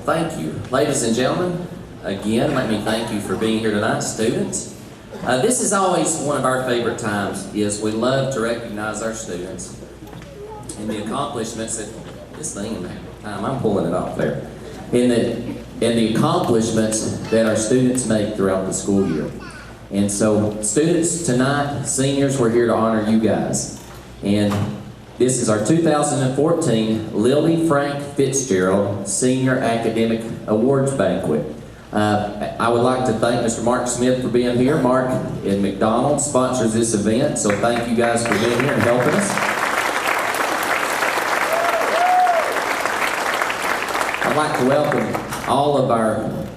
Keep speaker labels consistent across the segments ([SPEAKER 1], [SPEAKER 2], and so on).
[SPEAKER 1] Thank you. Ladies and gentlemen, again, let me thank you for being here tonight, students. This is always one of our favorite times, is we love to recognize our students and the accomplishments that, this thing in there, I'm pulling it off there, and the accomplishments that our students make throughout the school year. And so, students, tonight, seniors, we're here to honor you guys. And this is our 2014 Lily Frank Fitzgerald Senior Academic Awards Banquet. I would like to thank Mr. Mark Smith for being here. Mark and McDonald sponsors this event, so thank you guys for being here and helping us. I'd like to welcome all of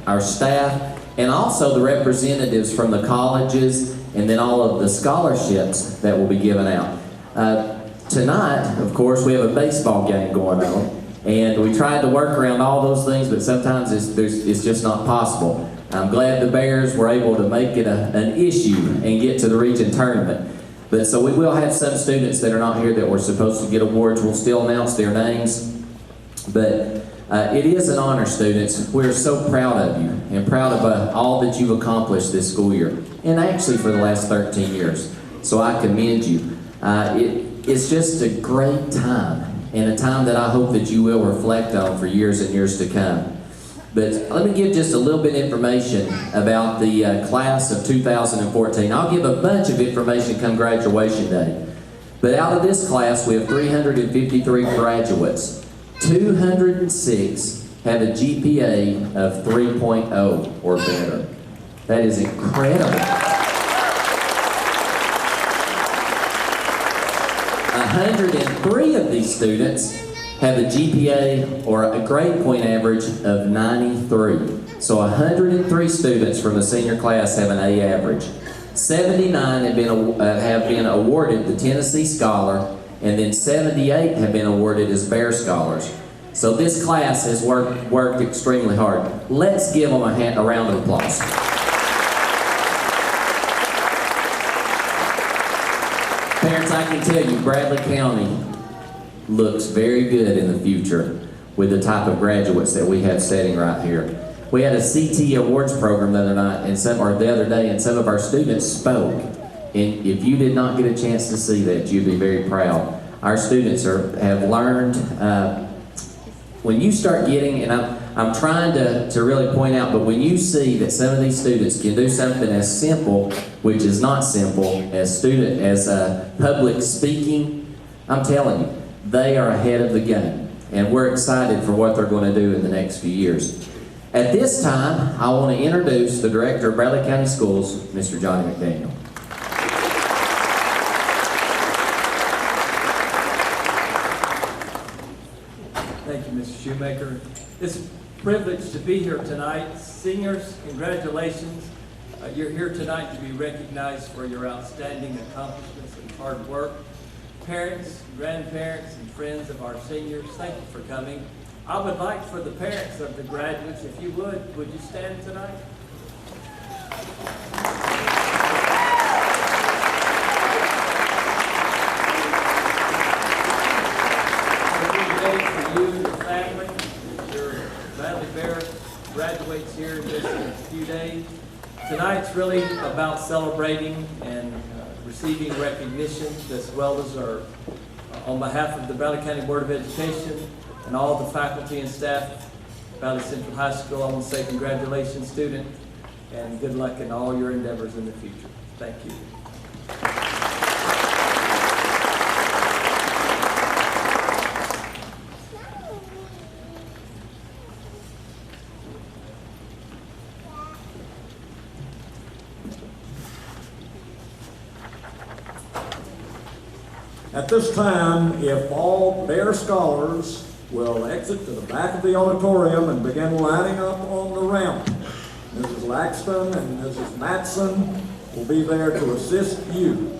[SPEAKER 1] our staff and also the representatives from the colleges and then all of the scholarships that will be given out. Tonight, of course, we have a baseball game going on, and we tried to work around all those things, but sometimes it's just not possible. I'm glad the Bears were able to make it an issue and get to the region tournament. But so we will have some students that are not here that were supposed to get awards. We'll still announce their names. But it is an honor, students. We're so proud of you and proud of all that you've accomplished this school year, and actually for the last 13 years. So I commend you. It's just a great time, and a time that I hope that you will reflect on for years and years to come. But let me give just a little bit of information about the class of 2014. I'll give a bunch of information come graduation day. But out of this class, we have 353 graduates. 206 have a GPA of 3.0 or better. That is incredible. 103 of these students have a GPA or a grade point average of 93. So 103 students from the senior class have an A average. 79 have been awarded the Tennessee Scholar, and then 78 have been awarded as Bear Scholars. So this class has worked extremely hard. Let's give them a round of applause. Parents, I can tell you, Bradley County looks very good in the future with the type of graduates that we have sitting right here. We had a CT awards program the other night, the other day, and some of our students spoke. And if you did not get a chance to see that, you'd be very proud. Our students have learned, when you start getting, and I'm trying to really point out, but when you see that some of these students can do something as simple, which is not simple, as public speaking, I'm telling you, they are ahead of the game. And we're excited for what they're going to do in the next few years. At this time, I want to introduce the Director of Bradley County Schools, Mr. Johnny McDaniel.
[SPEAKER 2] Thank you, Mr. Shoemaker. It's a privilege to be here tonight. Seniors, congratulations. You're here tonight to be recognized for your outstanding accomplishments and hard work. Parents, grandparents, and friends of our seniors, thank you for coming. I would like for the parents of the graduates, if you would you stand tonight? Graduates here in just a few days. Tonight's really about celebrating and receiving recognition, as well as on behalf of the Bradley County Board of Education and all the faculty and staff of Valley Central High School. I want to say congratulations, student, and good luck in all your endeavors in the future. Thank you.
[SPEAKER 3] At this time, if all Bear Scholars will exit to the back of the auditorium and begin lining up on the ramp. Mrs. Laxton and Mrs. Matson will be there to assist you.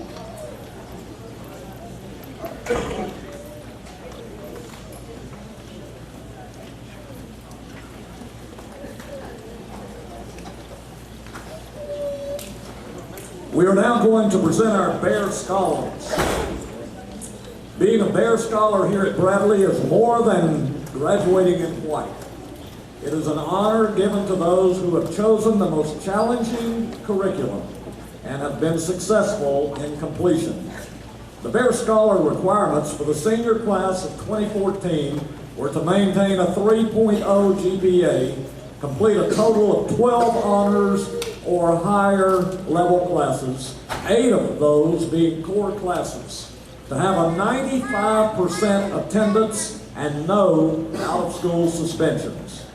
[SPEAKER 3] We are now going to present our Bear Scholars. Being a Bear Scholar here at Bradley is more than graduating in white. It is an honor given to those who have chosen the most challenging curriculum and have been successful in completion. The Bear Scholar requirements for the senior class of 2014 were to maintain a 3.0 GPA, complete a total of 12 honors or higher level classes, 8 of those being core classes, to have a 95% attendance and no out-of-school suspensions.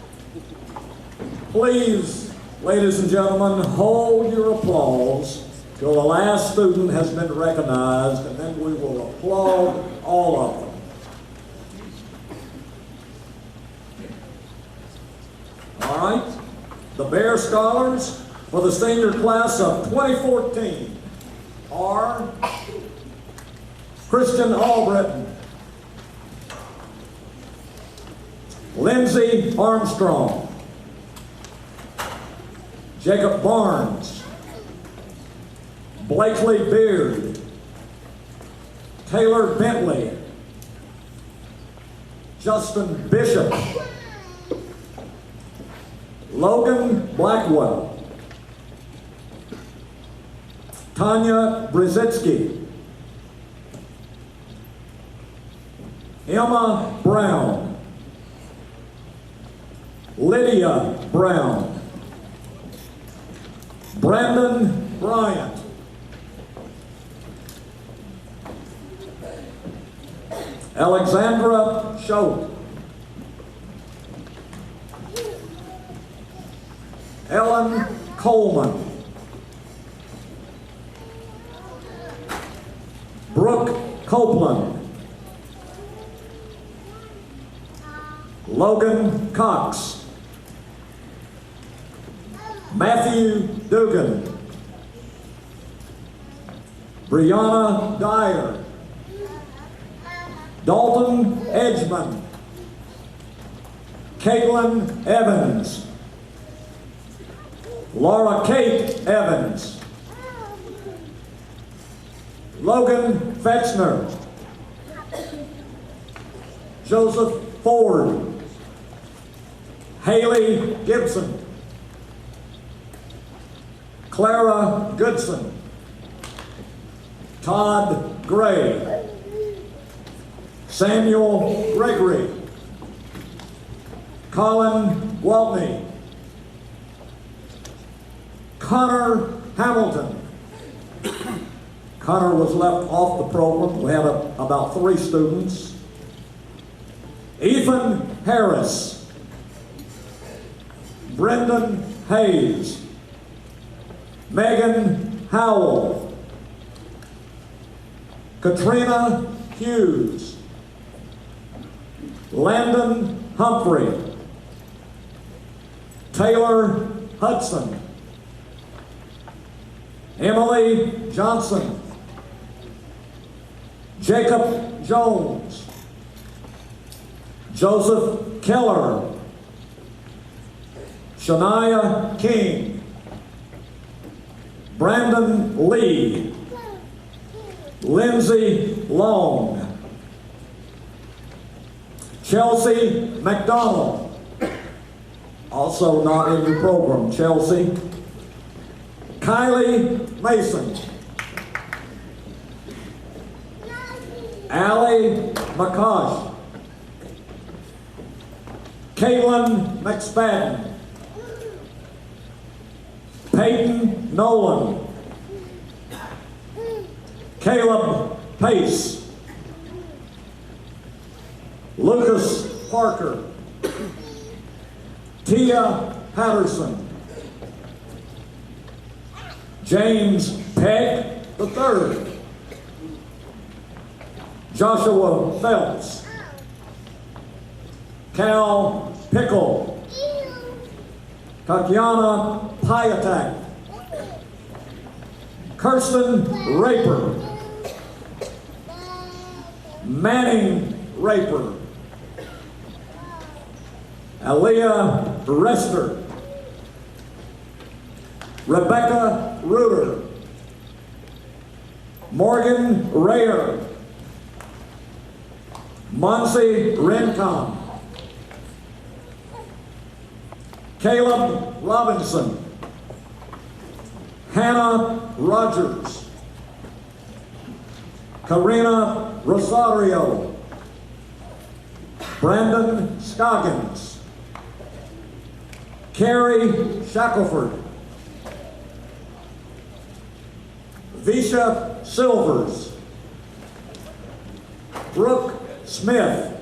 [SPEAKER 3] Please, ladies and gentlemen, hold your applause till the last student has been recognized, and then we will applaud all of them. All right, the Bear Scholars for the senior class of 2014 are Christian Albritton, Lindsay Armstrong, Jacob Barnes, Blakely Beard, Taylor Bentley, Justin Bishop, Logan Blackwell, Tanya Brzezinski, Emma Brown, Lydia Brown, Brandon Bryant, Alexandra Schultz, Ellen Coleman, Brooke Copeland, Logan Cox, Matthew Dugan, Brianna Dyer, Dalton Edgman, Caitlin Evans, Laura Kate Evans, Logan Fetchner, Joseph Ford, Haley Gibson, Clara Goodson, Todd Gray, Samuel Gregory, Colin Gwaltney, Connor Hamilton. Connor was left off the program. We had about 3 students. Ethan Harris, Brendan Hayes, Megan Howell, Katrina Hughes, Landon Humphrey, Taylor Hudson, Emily Johnson, Jacob Jones, Joseph Keller, Shania King, Brandon Lee, Lindsay Long, Chelsea McDonald, also not in your program, Chelsea, Kylie Mason, Allie McCosh, Caitlin McSpadden, Peyton Nolan, Caleb Pace, Lucas Parker, Tia Patterson, James Peck III, Joshua Phelps, Cal Pickle, Tatiana Piatak, Kirsten Raper, Manning Raper, Aaliyah Rester, Rebecca Reuter, Morgan Rayer, Monsi Rincon, Caleb Robinson, Hannah Rogers, Karina Rosario, Brandon Scoggins, Carrie Shackelford, Visha Silvers, Brooke Smith,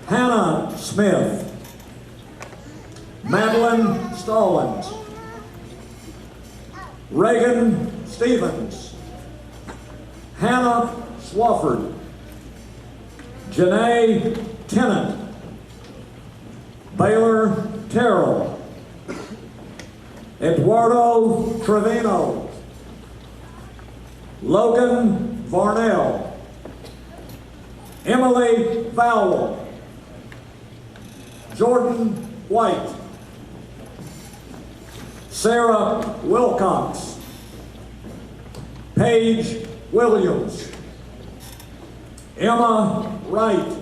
[SPEAKER 3] Hannah Smith, Madeline Stallings, Reagan Stevens, Hannah Swafford, Janae Tennant, Baylor Terrell, Eduardo Trevino, Logan Varnell, Emily Vowell, Jordan White, Sarah Wilcox, Paige Williams, Emma Wright,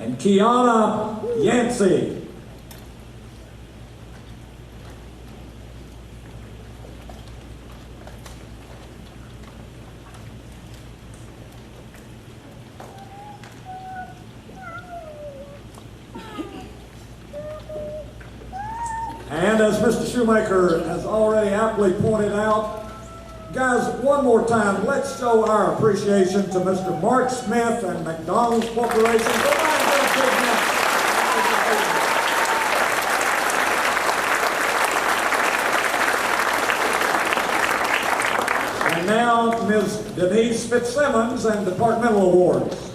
[SPEAKER 3] and Kiana Yancey. And as Mr. Shoemaker has already aptly pointed out, guys, one more time, let's show our appreciation to Mr. Mark Smith and McDonald's Corporation. And now, Ms. Denise Fitzsimmons and departmental awards.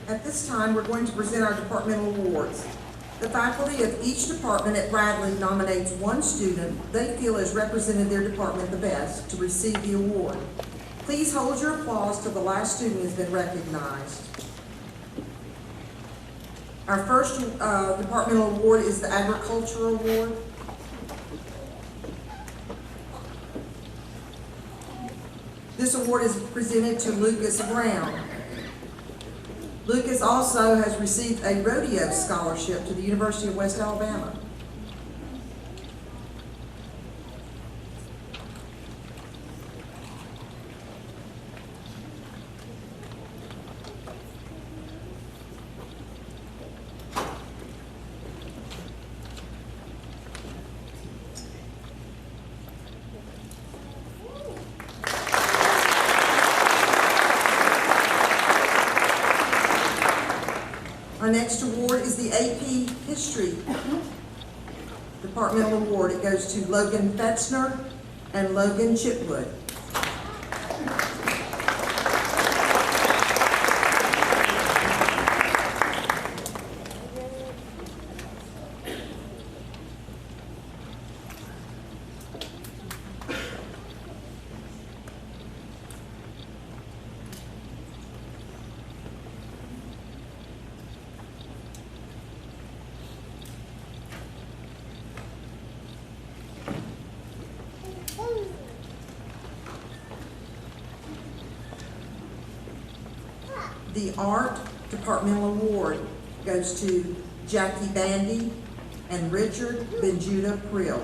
[SPEAKER 4] At this time, we're going to present our departmental awards. The faculty of each department at Bradley nominates one student they feel has represented their department the best to receive the award. Please hold your applause till the last student has been recognized. Our first departmental award is the Agricultural Award. This award is presented to Lucas Brown. Lucas also has received a rodeo scholarship to the University of West Alabama. Our next award is the AP History Departmental Award. It goes to Logan Fetzner and Logan Chipwood. The Art Departmental Award goes to Jackie Bandy and Richard Benjuda Prill.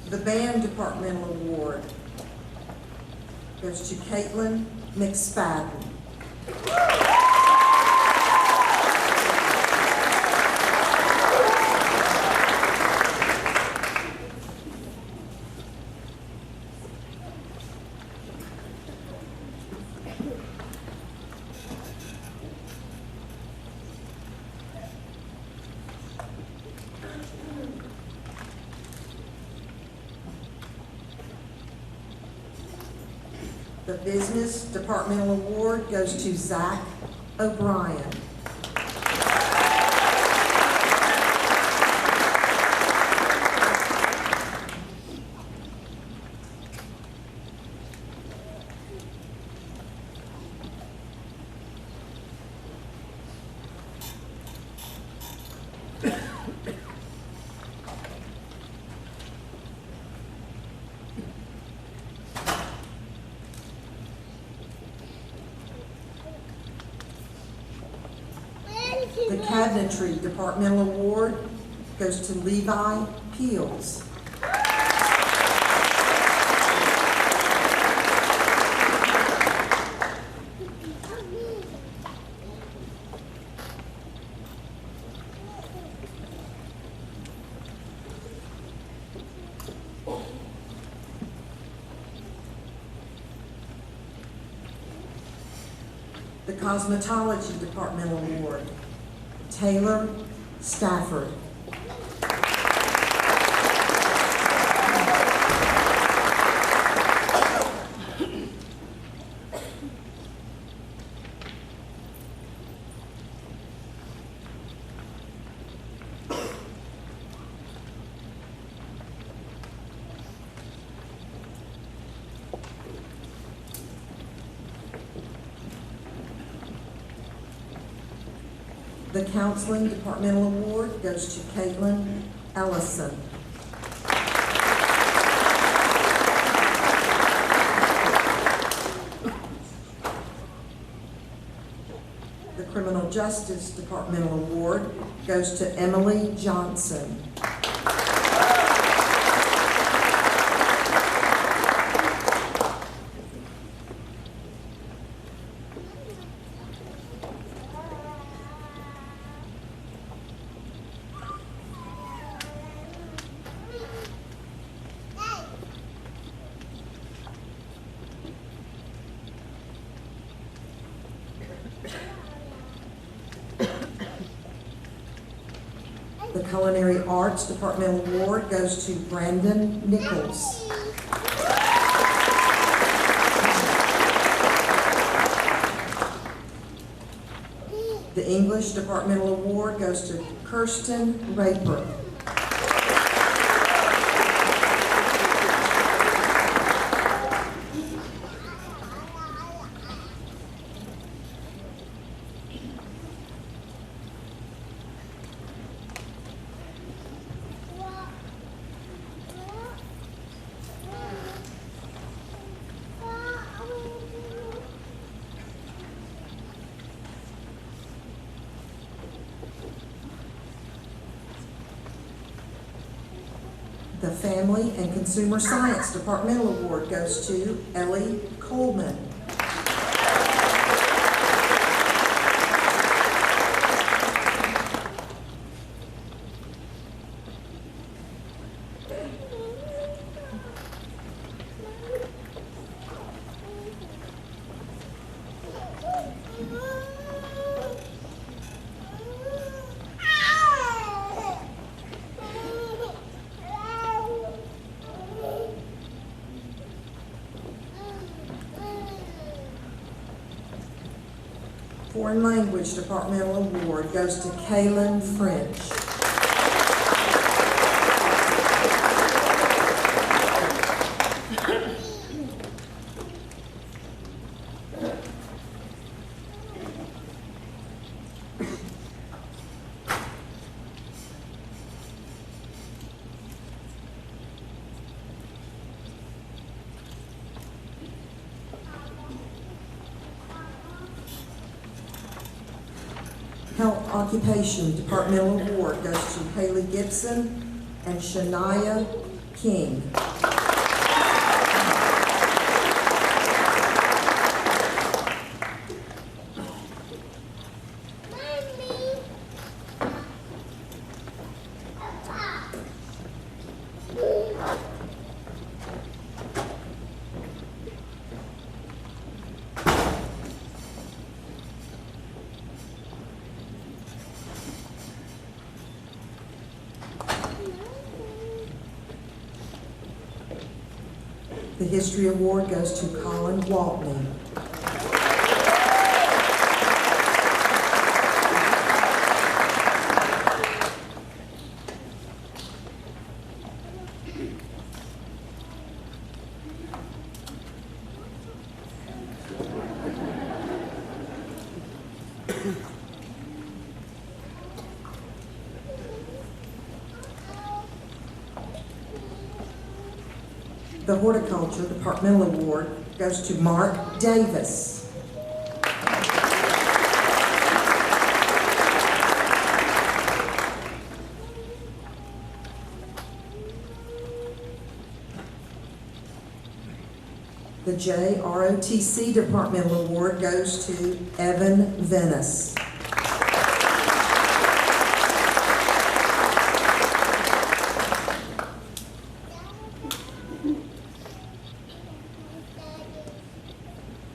[SPEAKER 4] The Band Departmental Award goes to Caitlin McSpadden. The Business Departmental Award goes to Zach O'Brien. The Cabinetry Departmental Award goes to Levi Peels. The Cosmetology Departmental Award, Taylor Stafford. The Counseling Departmental Award goes to Caitlin Ellison. The Criminal Justice Departmental Award goes to Emily Johnson. The Culinary Arts Departmental Award goes to Brandon Nichols. The English Departmental Award goes to Kirsten Raper. The Family and Consumer Science Departmental Award goes to Ellie Coleman. Foreign Language Departmental Award goes to Kaylin French. Health Occupation Departmental Award goes to Haley Gibson and Shania King. The History Award goes to Colin Waltney. The Horticulture Departmental Award goes to Mark Davis. The JROTC Departmental Award goes to Evan Venice.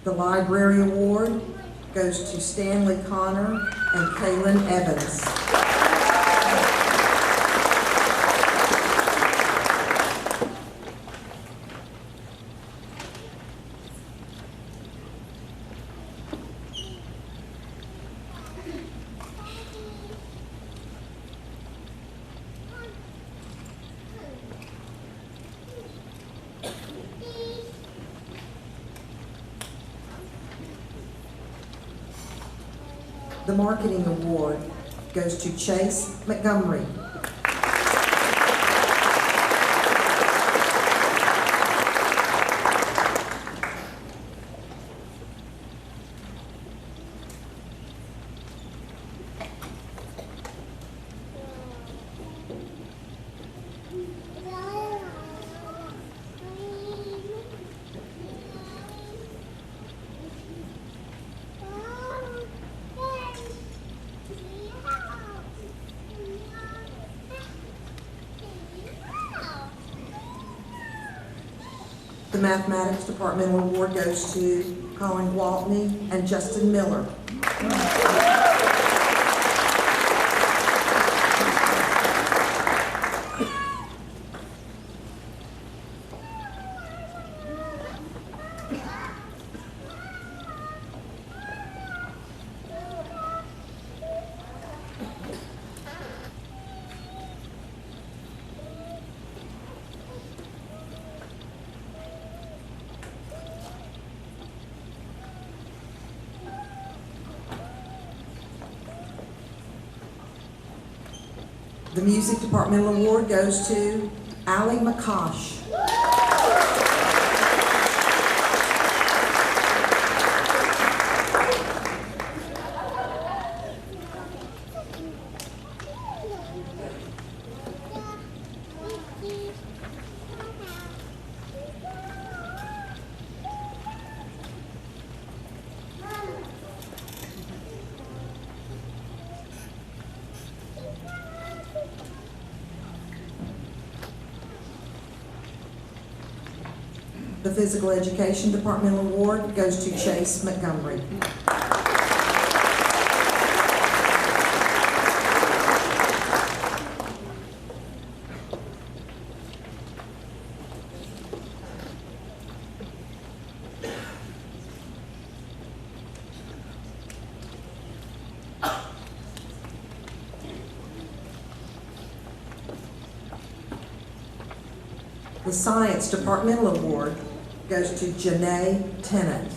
[SPEAKER 4] The Library Award goes to Stanley Connor and Kaylin Evans. The Marketing Award goes to Chase Montgomery. The Mathematics Departmental Award goes to Colin Waltney and Justin Miller. The Music Departmental Award goes to Allie McCosh. The Physical Education Departmental Award goes to Chase Montgomery. The Science Departmental Award goes to Janae Tennant.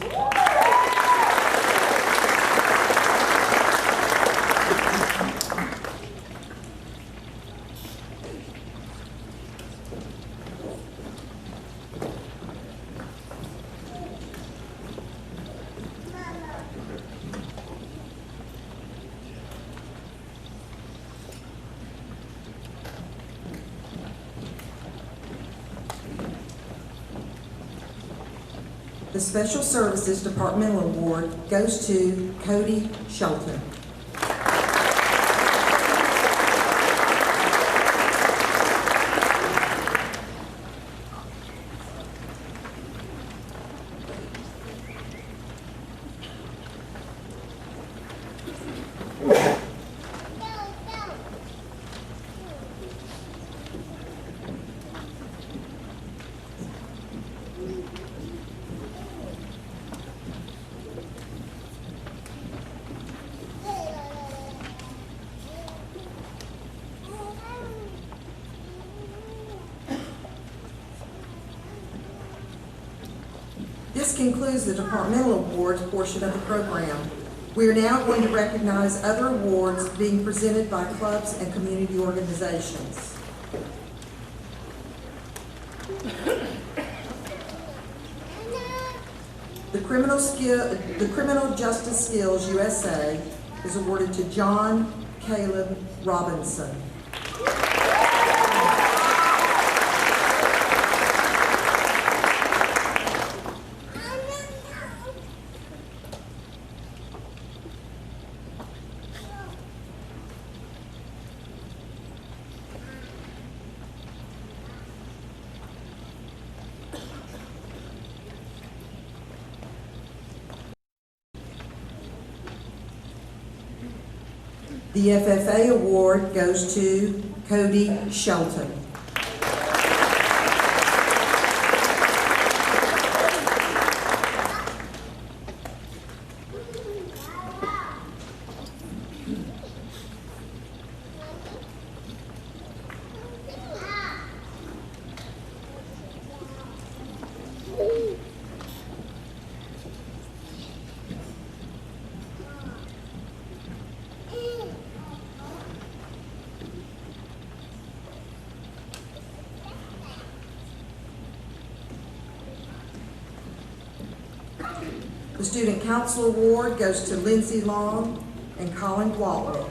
[SPEAKER 4] The Special Services Departmental Award goes to Cody Shelton. This concludes the departmental awards portion of the program. We are now going to recognize other awards being presented by clubs and community organizations. The Criminal Justice Skills USA is awarded to John Caleb Robinson. The FFA award goes to Cody Shelton. The Student Council Award goes to Lindsay Long and Colin Walton.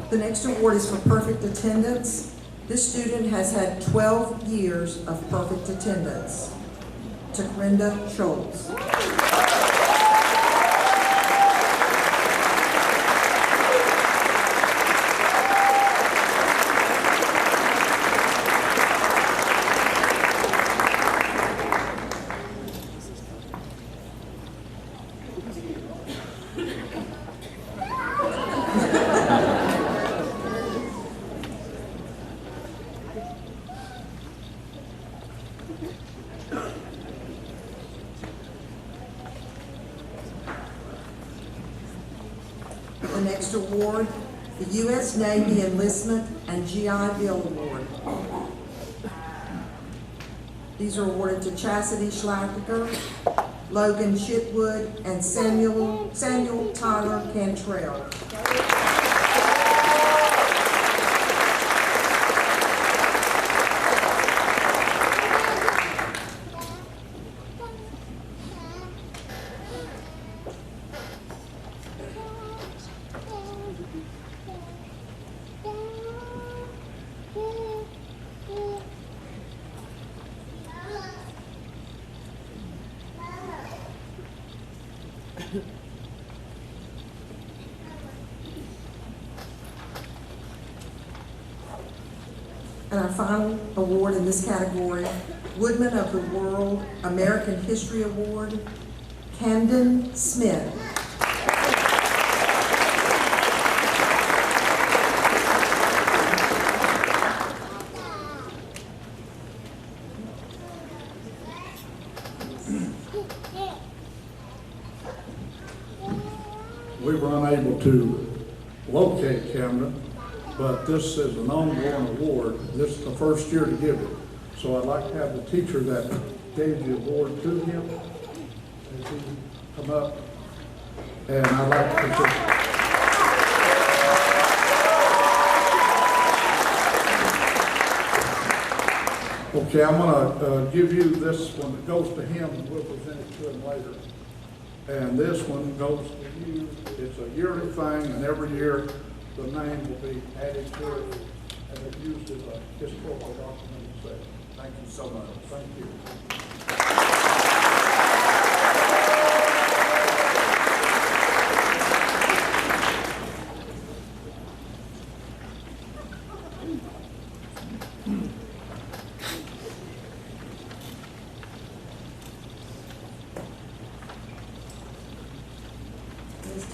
[SPEAKER 4] The next award is for perfect attendance. This student has had 12 years of perfect attendance. To Brenda Schultz. The next award, the U.S. Navy Enlistment and GI Bill Award. These are awarded to Chastity Schlacker, Logan Shitwood, and Samuel Tyler Cantrell. And our final award in this category, Woodman of the World American History Award, Camden Smith.
[SPEAKER 5] We were unable to locate Camden, but this is an ongoing award. This is the first year to give it. So I'd like to have the teacher that gave the award to him, as he come up, and I'd like to present. Okay, I'm gonna give you this one that goes to him, and we'll present it to him later. And this one goes to you. It's a yearly thing, and every year the name will be added to it, and it's used as a historical document. Thank you so much. Thank you.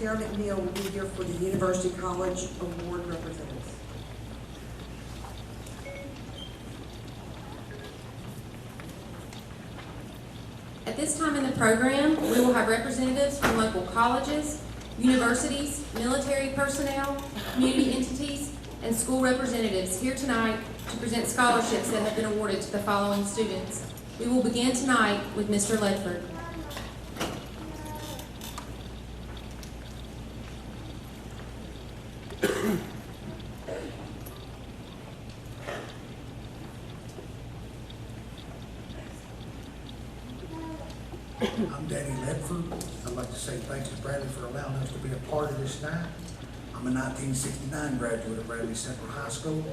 [SPEAKER 4] Tara McNeil will be here for the University College Award representatives.
[SPEAKER 6] At this time in the program, we will have representatives from local colleges, universities, military personnel, community entities, and school representatives here tonight to present scholarships that have been awarded to the following students. We will begin tonight with Mr. Ledford.
[SPEAKER 7] I'm Danny Ledford. I'd like to say thanks to Bradley for allowing us to be a part of this night. I'm a 1969 graduate of Bradley Central High School,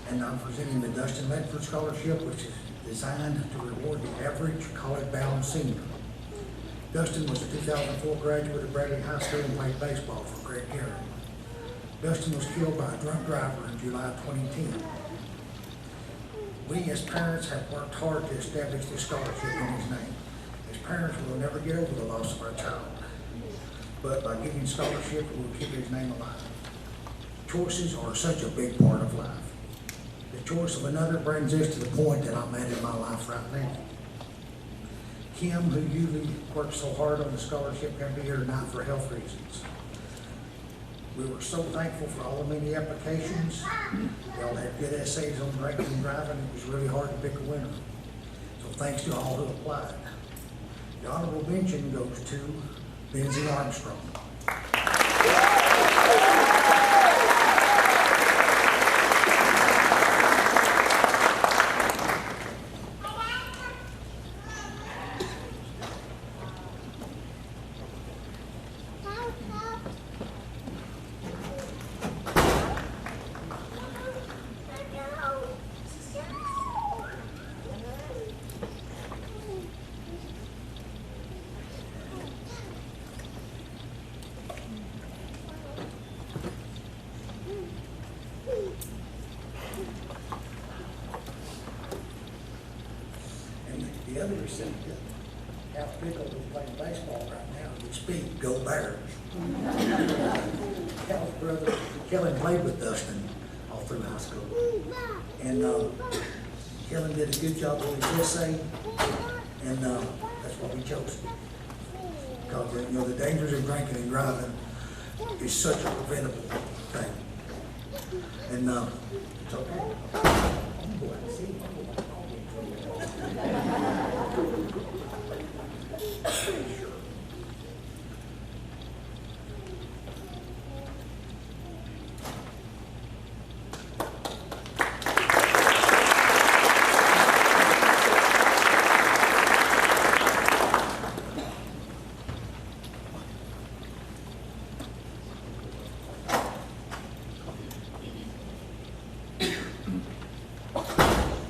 [SPEAKER 7] and I'm presenting the Dustin Ledford Scholarship, which is designed to reward the average college-bound senior. Dustin was a 2004 graduate of Bradley High School and played baseball for Greg Garrett. Dustin was killed by a drunk driver in July 2010. We as parents have worked hard to establish this scholarship in his name. As parents, we'll never get over the loss of our child, but by giving scholarship, we'll keep his name alive. Choices are such a big part of life. The choice of another brings us to the point that I'm at in my life right now. Kim, who usually works so hard on the scholarship, can't be here tonight for health reasons. We were so thankful for all the many applications. They all had good essays on drinking and driving. It was really hard to pick a winner. So thanks to all who applied. The honorable mention goes to Lindsay Armstrong. The other recipient, Al Pickle, who's playing baseball right now, would speak, go Bears. Al's brother, Kellen, played with Dustin all through high school. And Kellen did a good job with his essay, and that's what we chose. Because, you know, the dangers of drinking and driving is such a preventable thing. And it's okay. I'm going to see him.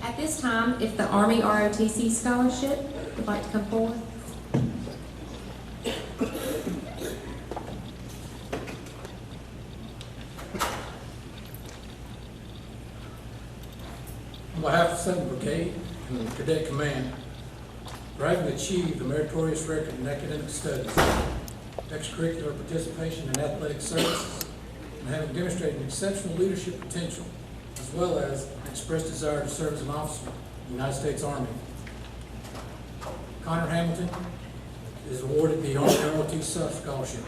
[SPEAKER 6] At this time, if the Army ROTC scholarship would like to come forward.
[SPEAKER 8] On behalf of 7th Brigade and the Cadet Command, for having achieved a meritorious record in academic studies, extracurricular participation in athletic services, and having demonstrated an exceptional leadership potential, as well as an expressed desire to serve as an officer in the United States Army. Connor Hamilton is awarded the Army ROTC Scholarship.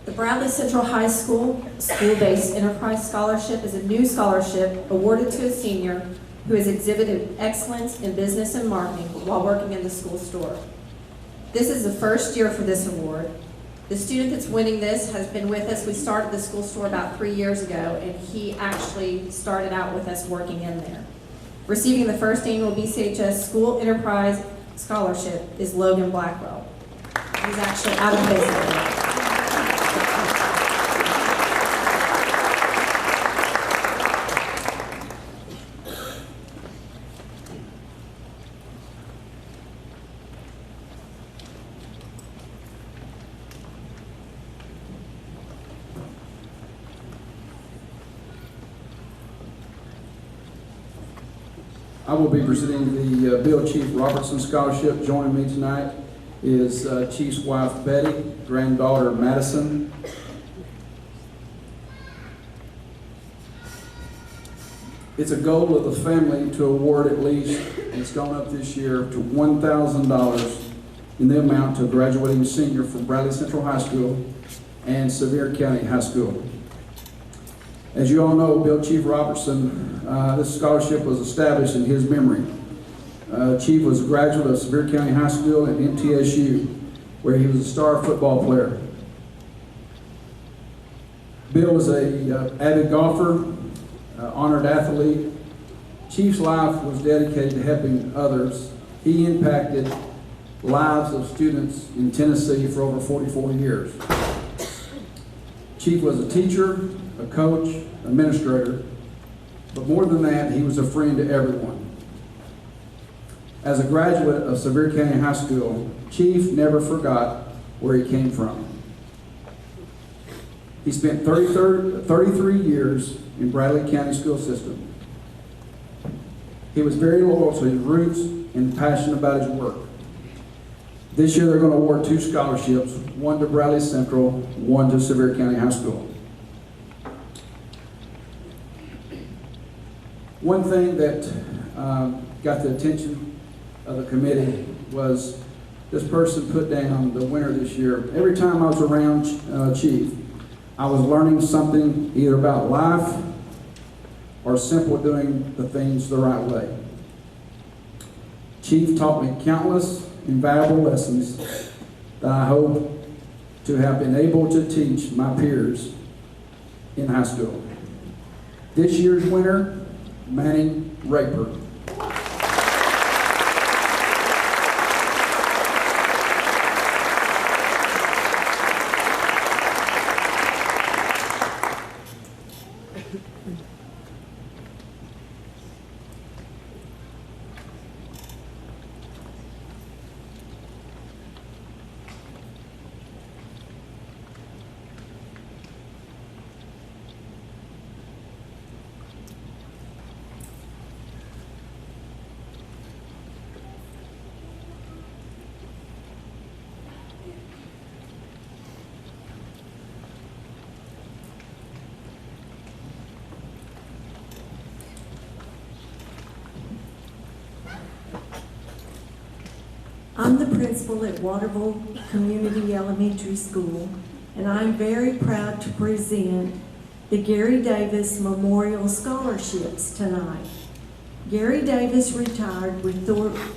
[SPEAKER 9] The Bradley Central High School School-Based Enterprise Scholarship is a new scholarship awarded to a senior who has exhibited excellence in business and marketing while working in the school store. This is the first year for this award. The student that's winning this has been with us. We started the school store about 3 years ago, and he actually started out with us working in there. Receiving the first annual BCHS School Enterprise Scholarship is Logan Blackwell. He's actually out of business.
[SPEAKER 10] I will be presenting the Bill Chief Robertson Scholarship. Joining me tonight is Chief's wife Betty, granddaughter Madison. It's a goal of the family to award at least, it's gone up this year, to $1,000 in the amount to a graduating senior from Bradley Central High School and Sevier County High School. As you all know, Bill Chief Robertson, this scholarship was established in his memory. Chief was a graduate of Sevier County High School and MTSU, where he was a star football player. Bill was an avid golfer, honored athlete. Chief's life was dedicated to helping others. He impacted lives of students in Tennessee for over 44 years. Chief was a teacher, a coach, administrator, but more than that, he was a friend to everyone. As a graduate of Sevier County High School, Chief never forgot where he came from. He spent 33 years in Bradley County school system. He was very loyal to his roots and passionate about his work. This year they're going to award 2 scholarships, one to Bradley Central, one to Sevier County High School. One thing that got the attention of the committee was this person put down the winner this year. Every time I was around Chief, I was learning something either about life or simply doing the things the right way. Chief taught me countless invaluable lessons that I hope to have been able to teach my peers in high school. This year's winner, Manning Raper.
[SPEAKER 11] I'm the principal at Waterville Community Elementary School, and I'm very proud to present the Gary Davis Memorial Scholarships tonight. Gary Davis retired with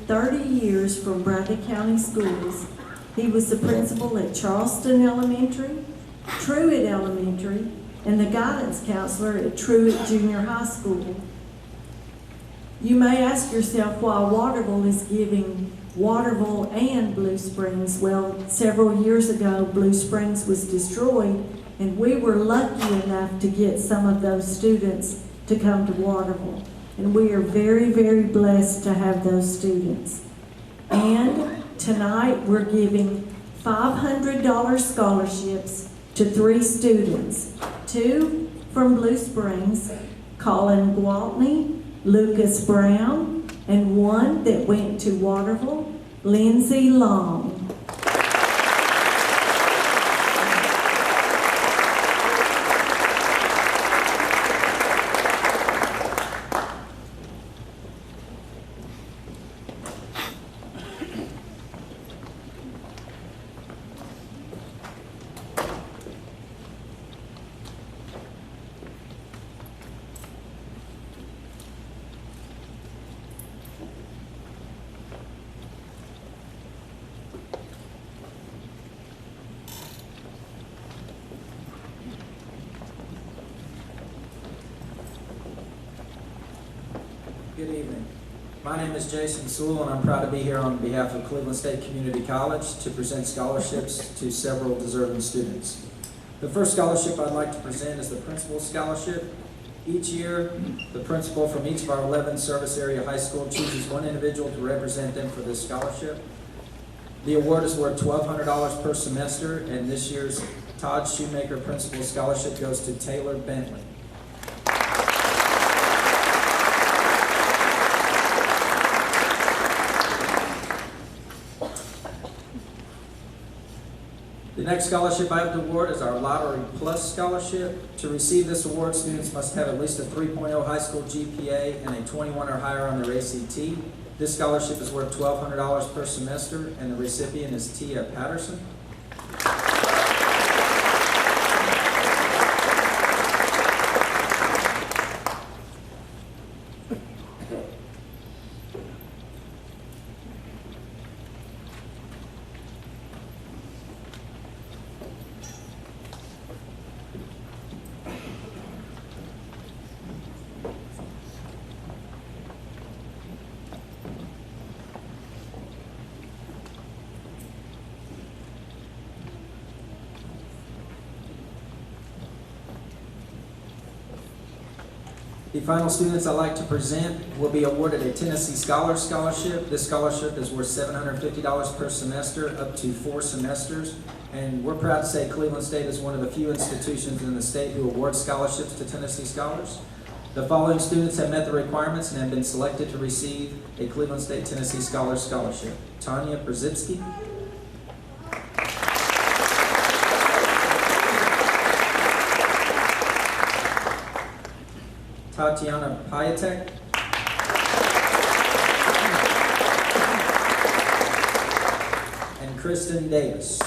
[SPEAKER 11] 30 years from Bradley County Schools. He was the principal at Charleston Elementary, Truett Elementary, and the guidance counselor at Truett Junior High School. You may ask yourself why Waterville is giving Waterville and Blue Springs. Well, several years ago, Blue Springs was destroyed, and we were lucky enough to get some of those students to come to Waterville. And we are very, very blessed to have those students. And tonight, we're giving $500 scholarships to 3 students. 2 from Blue Springs, Colin Gwaltney, Lucas Brown, and 1 that went to Waterville, Lindsay Long.
[SPEAKER 12] Good evening. My name is Jason Sewell, and I'm proud to be here on behalf of Cleveland State Community College to present scholarships to several deserving students. The first scholarship I'd like to present is the Principal Scholarship. Each year, the principal from each of our 11 service area high school chooses one individual to represent them for this scholarship. The award is worth $1,200 per semester, and this year's Todd Shoemaker Principal Scholarship goes to Taylor Bentley. The next scholarship I have to award is our Lottery Plus Scholarship. To receive this award, students must have at least a 3.0 high school GPA and a 21 or higher on their ACT. This scholarship is worth $1,200 per semester, and the recipient is Tia Patterson. The final students I'd like to present will be awarded a Tennessee Scholars Scholarship. This scholarship is worth $750 per semester, up to 4 semesters. And we're proud to say Cleveland State is one of the few institutions in the state who awards scholarships to Tennessee scholars. The following students have met the requirements and have been selected to receive a Cleveland State Tennessee Scholars Scholarship. Tanya Przybski, Tatiana Piatek, and Kristen Davis.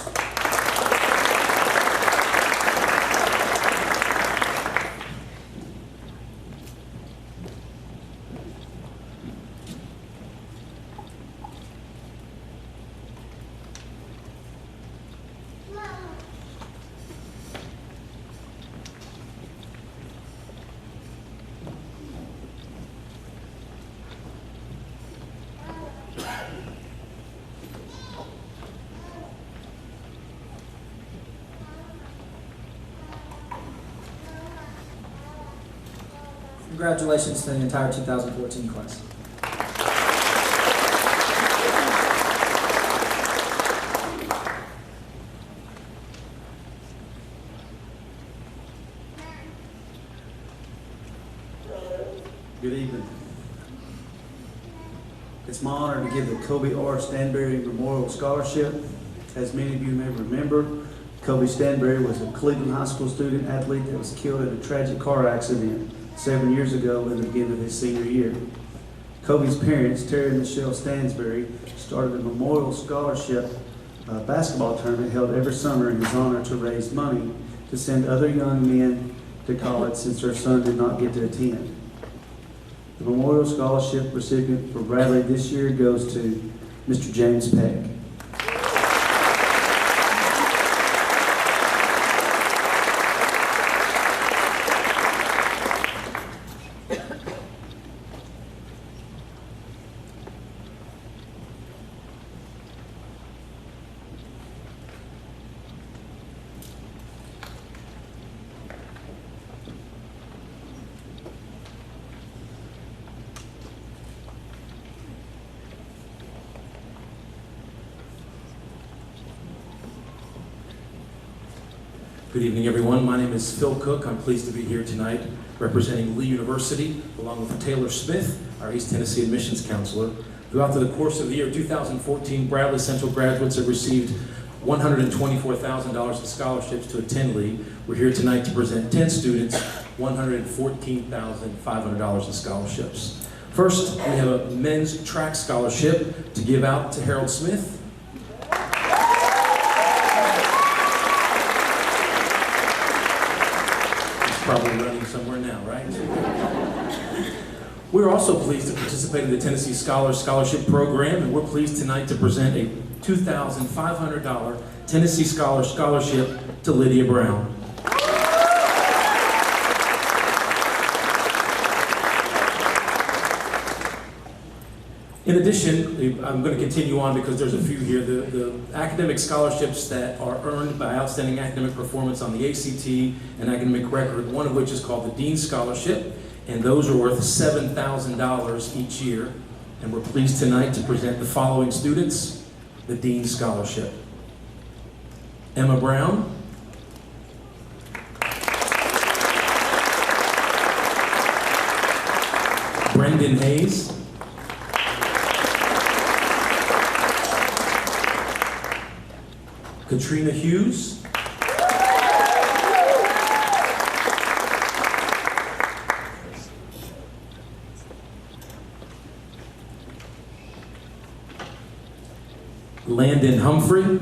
[SPEAKER 12] Congratulations to the entire 2014 class.
[SPEAKER 13] Good evening. It's my honor to give the Kobe R. Stanberry Memorial Scholarship. As many of you may remember, Kobe Stanberry was a Cleveland High School student athlete that was killed in a tragic car accident 7 years ago at the beginning of his senior year. Kobe's parents, Terry and Michelle Stansberry, started a memorial scholarship basketball tournament held every summer in his honor to raise money to send other young men to college since their son did not get to attend. The memorial scholarship recipient for Bradley this year goes to Mr. James Peck.
[SPEAKER 14] Good evening, everyone. My name is Phil Cook. I'm pleased to be here tonight representing Lee University, along with Taylor Smith, our East Tennessee admissions counselor. Throughout the course of the year 2014, Bradley Central graduates have received $124,000 in scholarships to attend Lee. We're here tonight to present 10 students, $114,500 in scholarships. First, we have a men's track scholarship to give out to Harold Smith. Probably running somewhere now, right? We're also pleased to participate in the Tennessee Scholars Scholarship Program, and we're pleased tonight to present a $2,500 Tennessee Scholars Scholarship to Lydia Brown. In addition, I'm going to continue on because there's a few here. The academic scholarships that are earned by outstanding academic performance on the ACT and academic record, one of which is called the Dean Scholarship, and those are worth $7,000 each year. And we're pleased tonight to present the following students the Dean Scholarship. Emma Brown. Brendan Hayes. Katrina Hughes. Landon Humphrey.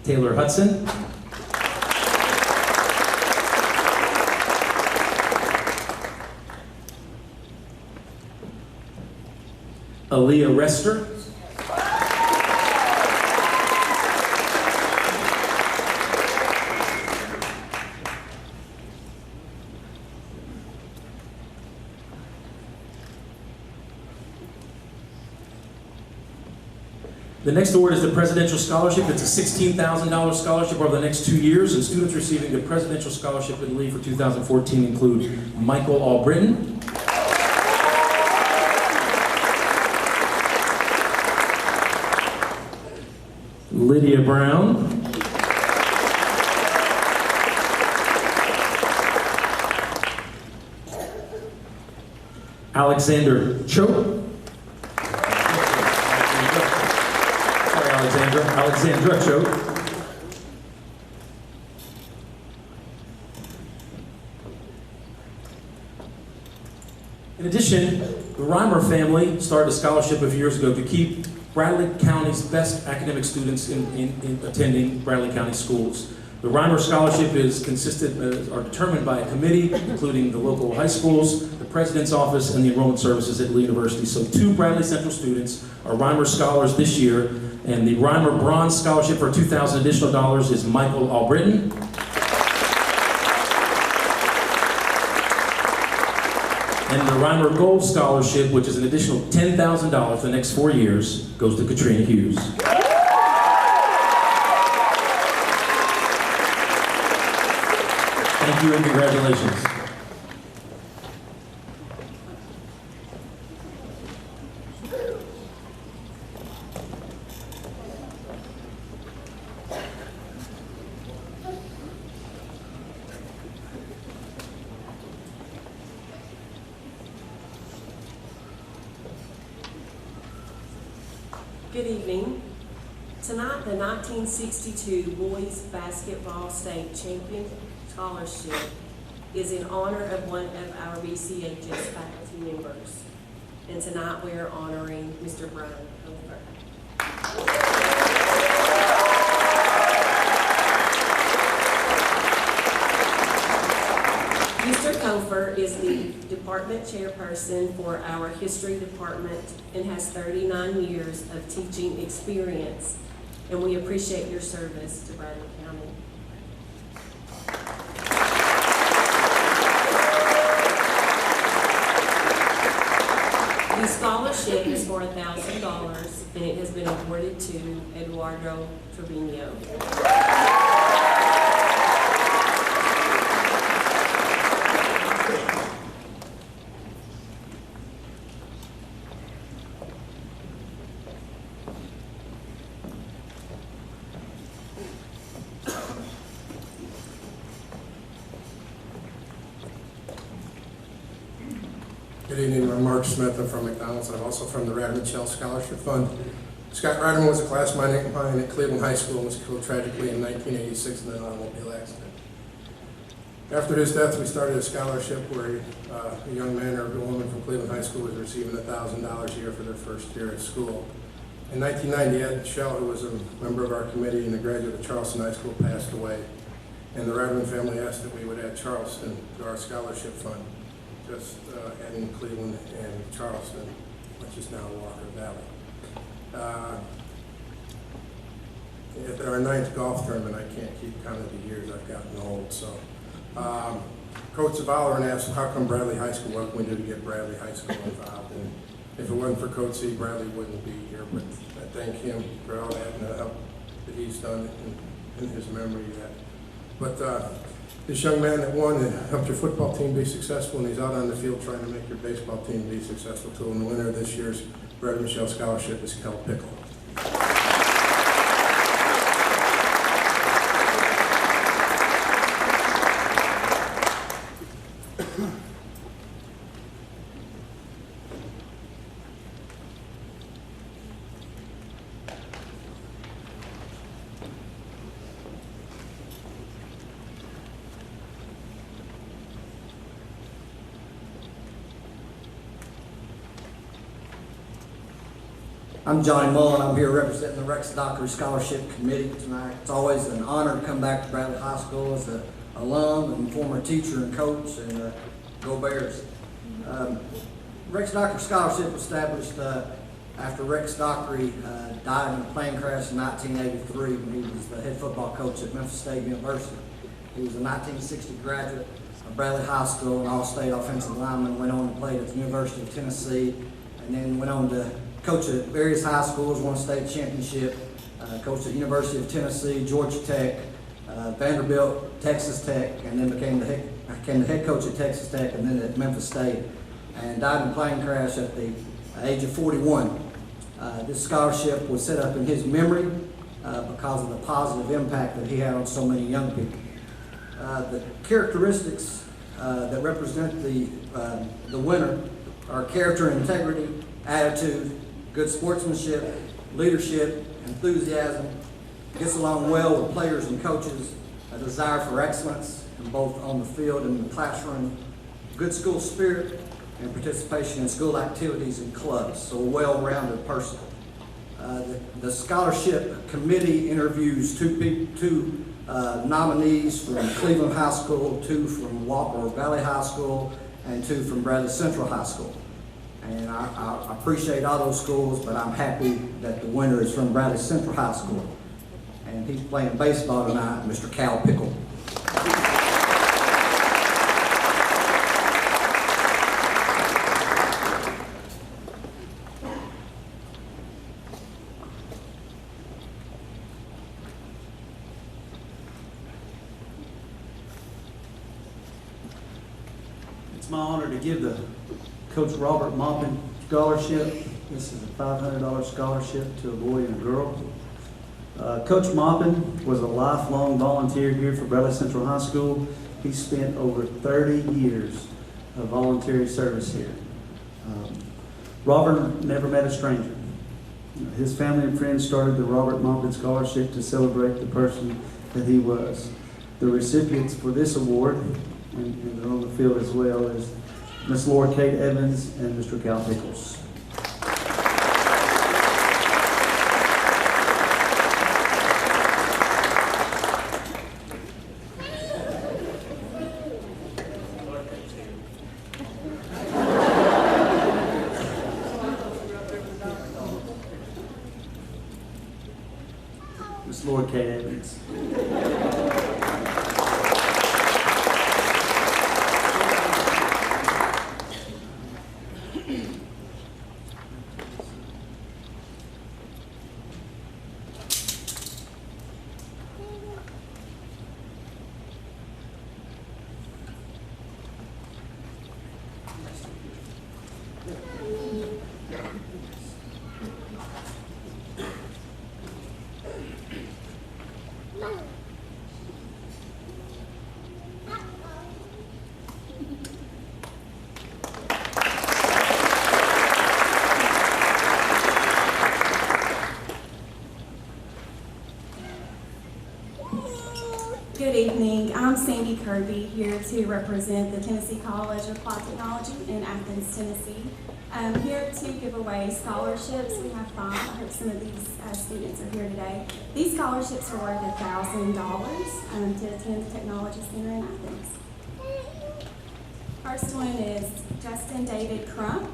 [SPEAKER 14] Taylor Hudson. Aaliyah Rester. The next award is the Presidential Scholarship. It's a $16,000 scholarship over the next 2 years, and students receiving the Presidential Scholarship in the league for 2014 include Michael Albritton, Lydia Brown, Alexander Choate, Alexandra Choate, in addition, the Reimer family started a scholarship a few years ago to keep Bradley County's best academic students in attending Bradley County schools. The Reimer Scholarship is determined by a committee, including the local high schools, the president's office, and the enrollment services at Lee University. So 2 Bradley Central students are Reimer Scholars this year, and the Reimer Bronze Scholarship for $2,000 additional dollars is Michael Albritton. And the Reimer Gold Scholarship, which is an additional $10,000 for the next 4 years, goes to Katrina Hughes. Thank you and congratulations.
[SPEAKER 15] Good evening. Tonight, the 1962 Boys Basketball State Champion Scholarship is in honor of one of our BCHS faculty members. And tonight we are honoring Mr. Brian Cofer. Mr. Cofer is the department chairperson for our history department and has 39 years of teaching experience. And we appreciate your service to Bradley County. The scholarship is for $1,000 and it has been awarded to Eduardo Trevino.
[SPEAKER 16] Good evening, I'm Mark Smith. I'm from McDonald's. I'm also from the Radman Shell Scholarship Fund. Scott Radman was a classmate of mine at Cleveland High School and was killed tragically in 1986 in an automobile accident. After his death, we started a scholarship where a young man or a woman from Cleveland High School was receiving $1,000 a year for their first year at school. In 1990, Ed Shell, who was a member of our committee and a graduate of Charleston High School, passed away. And the Radman family asked that we would add Charleston to our scholarship fund, just adding Cleveland and Charleston, which is now Walker Valley. At our 9th golf tournament, I can't keep count of the years I've gotten old, so Coach Zavaler asked, how come Bradley High School, what can we do to get Bradley High School involved? And if it wasn't for Coach C, Bradley wouldn't be here, but I thank him for all that and the help that he's done in his memory yet. But this young man that won and helped your football team be successful, and he's out on the field trying to make your baseball team be successful too. And the winner of this year's Brad Michelle Scholarship is Kel Pickle.
[SPEAKER 17] I'm Johnny Mullen. I'm here representing the Rex Dockery Scholarship Committee tonight. It's always an honor to come back to Bradley High School as an alum and former teacher and coach, and go Bears. Rex Dockery Scholarship was established after Rex Dockery died in a plane crash in 1983 when he was the head football coach at Memphis State University. He was a 1960 graduate of Bradley High School, an all-state offensive lineman, went on to play at the University of Tennessee, and then went on to coach at various high schools, won a state championship, coached at University of Tennessee, Georgia Tech, Vanderbilt, Texas Tech, and then became the head coach at Texas Tech and then at Memphis State, and died in a plane crash at the age of 41. This scholarship was set up in his memory because of the positive impact that he had on so many young people. The characteristics that represent the winner are character and integrity, attitude, good sportsmanship, leadership, enthusiasm, gets along well with players and coaches, a desire for excellence in both on the field and in the classroom, good school spirit, and participation in school activities and clubs, so a well-rounded person. The scholarship committee interviews two nominees from Cleveland High School, 2 from Walker Valley High School, and 2 from Bradley Central High School. And I appreciate all those schools, but I'm happy that the winner is from Bradley Central High School. And he's playing baseball tonight, Mr. Cal Pickle.
[SPEAKER 13] It's my honor to give the Coach Robert Maupin Scholarship. This is a $500 scholarship to a boy and a girl. Coach Maupin was a lifelong volunteer here for Bradley Central High School. He spent over 30 years of voluntary service here. Robert never met a stranger. His family and friends started the Robert Maupin Scholarship to celebrate the person that he was. The recipients for this award, and they're on the field as well, is Miss Laura Kate Evans and Mr. Cal Pickles. Miss Laura Kate Evans.
[SPEAKER 18] Good evening. I'm Sandy Kirby, here to represent the Tennessee College of Applied Technology in Athens, Tennessee. I'm here to give away scholarships. We have 5. I hope some of these students are here today. These scholarships are worth $1,000 to attend the Technology Center in Athens. First one is Justin David Crump.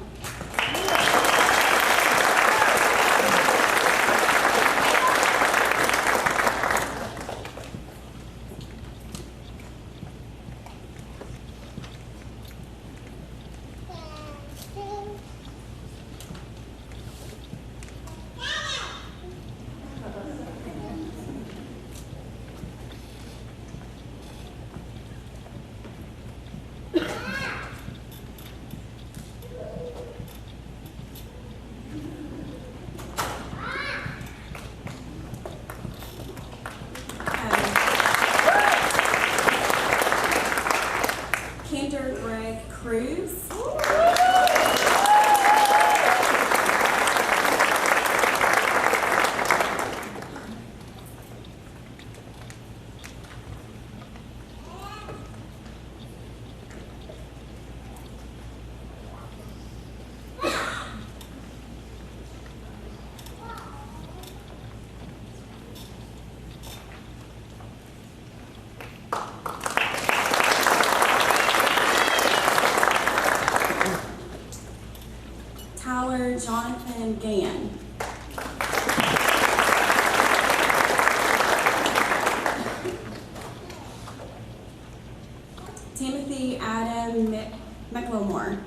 [SPEAKER 18] Dylan McLemore.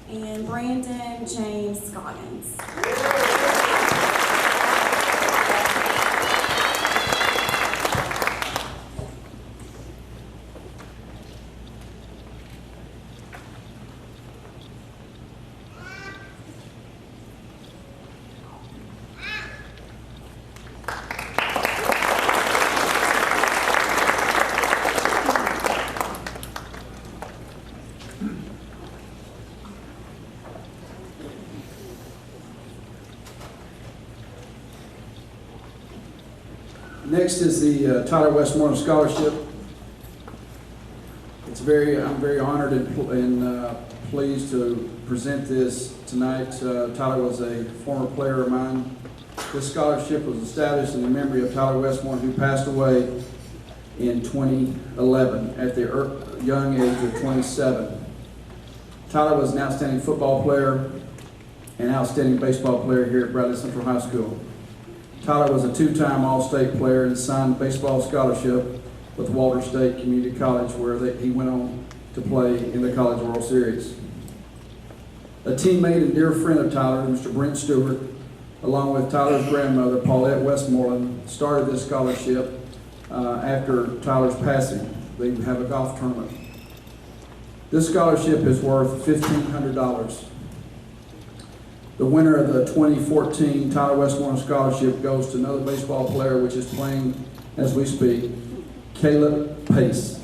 [SPEAKER 18] And Brandon James Scoggins.
[SPEAKER 10] Next is the Tyler Westmoreland Scholarship. I'm very honored and pleased to present this tonight. Tyler was a former player of mine. This scholarship was established in the memory of Tyler Westmoreland, who passed away in 2011 at the young age of 27. Tyler was an outstanding football player and outstanding baseball player here at Bradley Central High School. Tyler was a two-time All-State player and signed a baseball scholarship with Walter State Community College, where he went on to play in the College World Series. A teammate and dear friend of Tyler, Mr. Brent Stewart, along with Tyler's grandmother, Paulette Westmoreland, started this scholarship after Tyler's passing. They have a golf tournament. This scholarship is worth $1,500. The winner of the 2014 Tyler Westmoreland Scholarship goes to another baseball player, which is playing as we speak, Caleb Pace.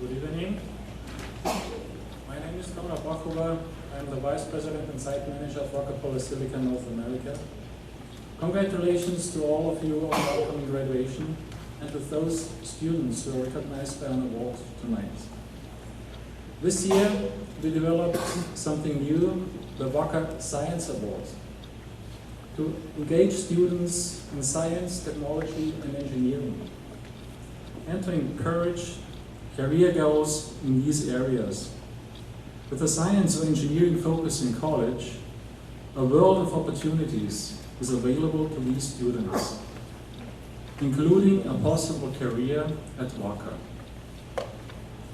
[SPEAKER 19] Good evening. My name is Konrad Bachhuber. I'm the Vice President and Site Manager of Wacker Polysilicon North America. Congratulations to all of you on your upcoming graduation and to those students who are recognized by an award tonight. This year we developed something new, the Wacker Science Award, to engage students in science, technology and engineering, and to encourage career goals in these areas. With a science or engineering focus in college, a world of opportunities is available to these students, including a possible career at Wacker.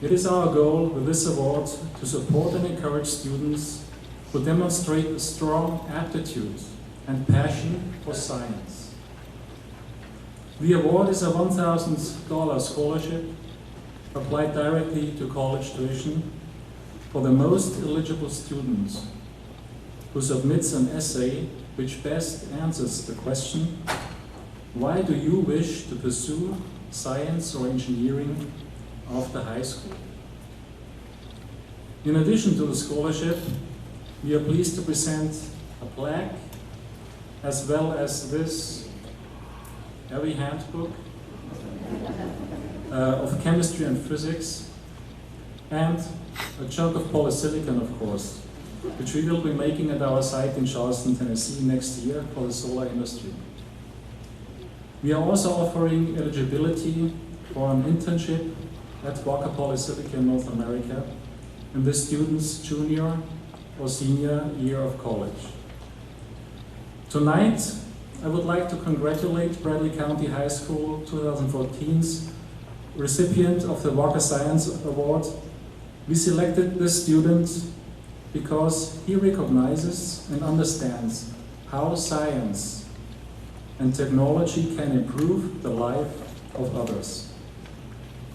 [SPEAKER 19] It is our goal with this award to support and encourage students who demonstrate a strong aptitude and passion for science. The award is a $1,000 scholarship applied directly to college tuition for the most eligible student who submits an essay which best answers the question, why do you wish to pursue science or engineering after high school? In addition to the scholarship, we are pleased to present a plaque as well as this heavy handbook of chemistry and physics, and a chunk of polysilicon, of course, which we will be making at our site in Charleston, Tennessee next year for the solar industry. We are also offering eligibility for an internship at Wacker Polysilicon North America in the student's junior or senior year of college. Tonight, I would like to congratulate Bradley County High School 2014's recipient of the Wacker Science Award. We selected this student because he recognizes and understands how science and technology can improve the life of others.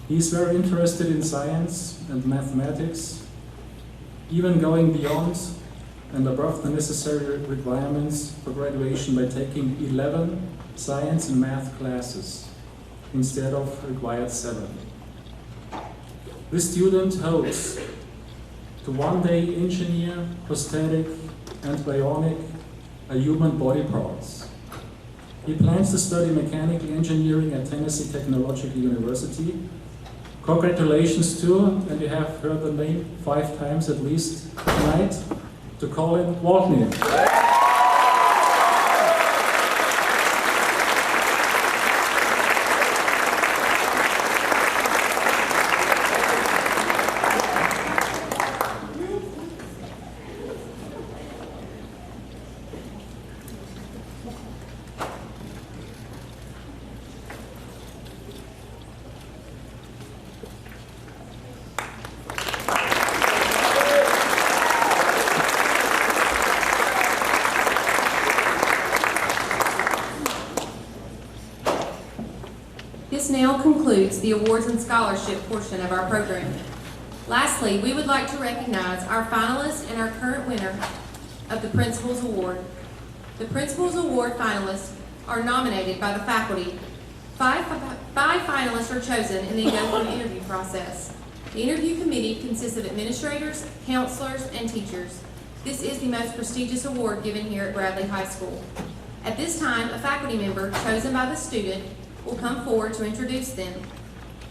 [SPEAKER 19] He is very interested in science and mathematics, even going beyond and above the necessary requirements for graduation by taking 11 science and math classes instead of required 7. This student hopes to one day engineer prosthetic and bionic human body parts. He plans to study mechanical engineering at Tennessee Technological University. Congratulations to, and you have heard the name 5 times at least tonight, to Colin Waltney.
[SPEAKER 6] concludes the awards and scholarship portion of our program. Lastly, we would like to recognize our finalists and our current winner of the Principal's Award. The Principal's Award finalists are nominated by the faculty. Five finalists are chosen and then go through an interview process. The interview committee consists of administrators, counselors, and teachers. This is the most prestigious award given here at Bradley High School. At this time, a faculty member chosen by the student will come forward to introduce them.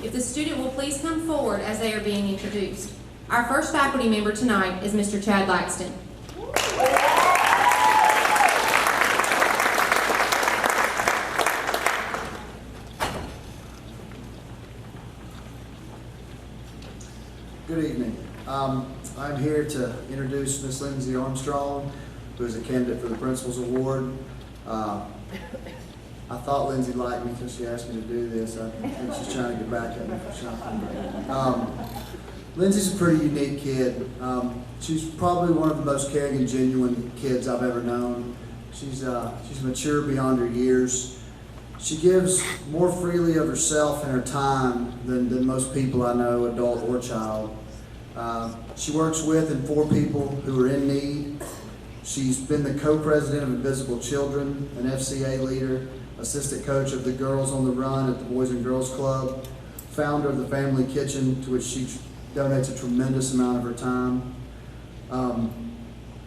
[SPEAKER 6] If the student will please come forward as they are being introduced. Our first faculty member tonight is Mr. Chad Laxton.
[SPEAKER 20] Good evening. I'm here to introduce Miss Lindsay Armstrong, who is a candidate for the Principal's Award. I thought Lindsay liked me until she asked me to do this. I think she's trying to get back at me for something. Lindsay's a pretty unique kid. She's probably one of the most caring and genuine kids I've ever known. She's mature beyond her years. She gives more freely of herself and her time than most people I know, adult or child. She works with and for people who are in need. She's been the co-president of Invisible Children, an FCA leader, assistant coach of the Girls on the Run at the Boys and Girls Club, founder of the Family Kitchen, to which she donates a tremendous amount of her time.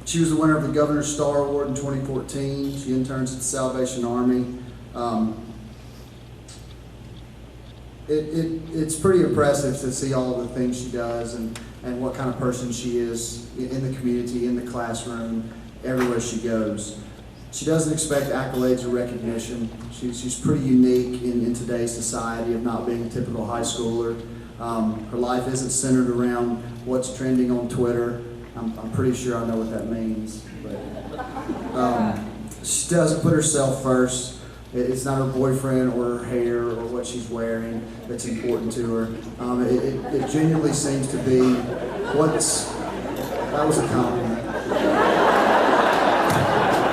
[SPEAKER 20] She was the winner of the Governor's Star Award in 2014. She interns at the Salvation Army. It's pretty impressive to see all of the things she does and what kind of person she is in the community, in the classroom, everywhere she goes. She doesn't expect accolades or recognition. She's pretty unique in today's society of not being a typical high schooler. Her life isn't centered around what's trending on Twitter. I'm pretty sure I know what that means. But, she doesn't put herself first. It's not her boyfriend or her hair or what she's wearing that's important to her. It genuinely seems to be that was a compliment.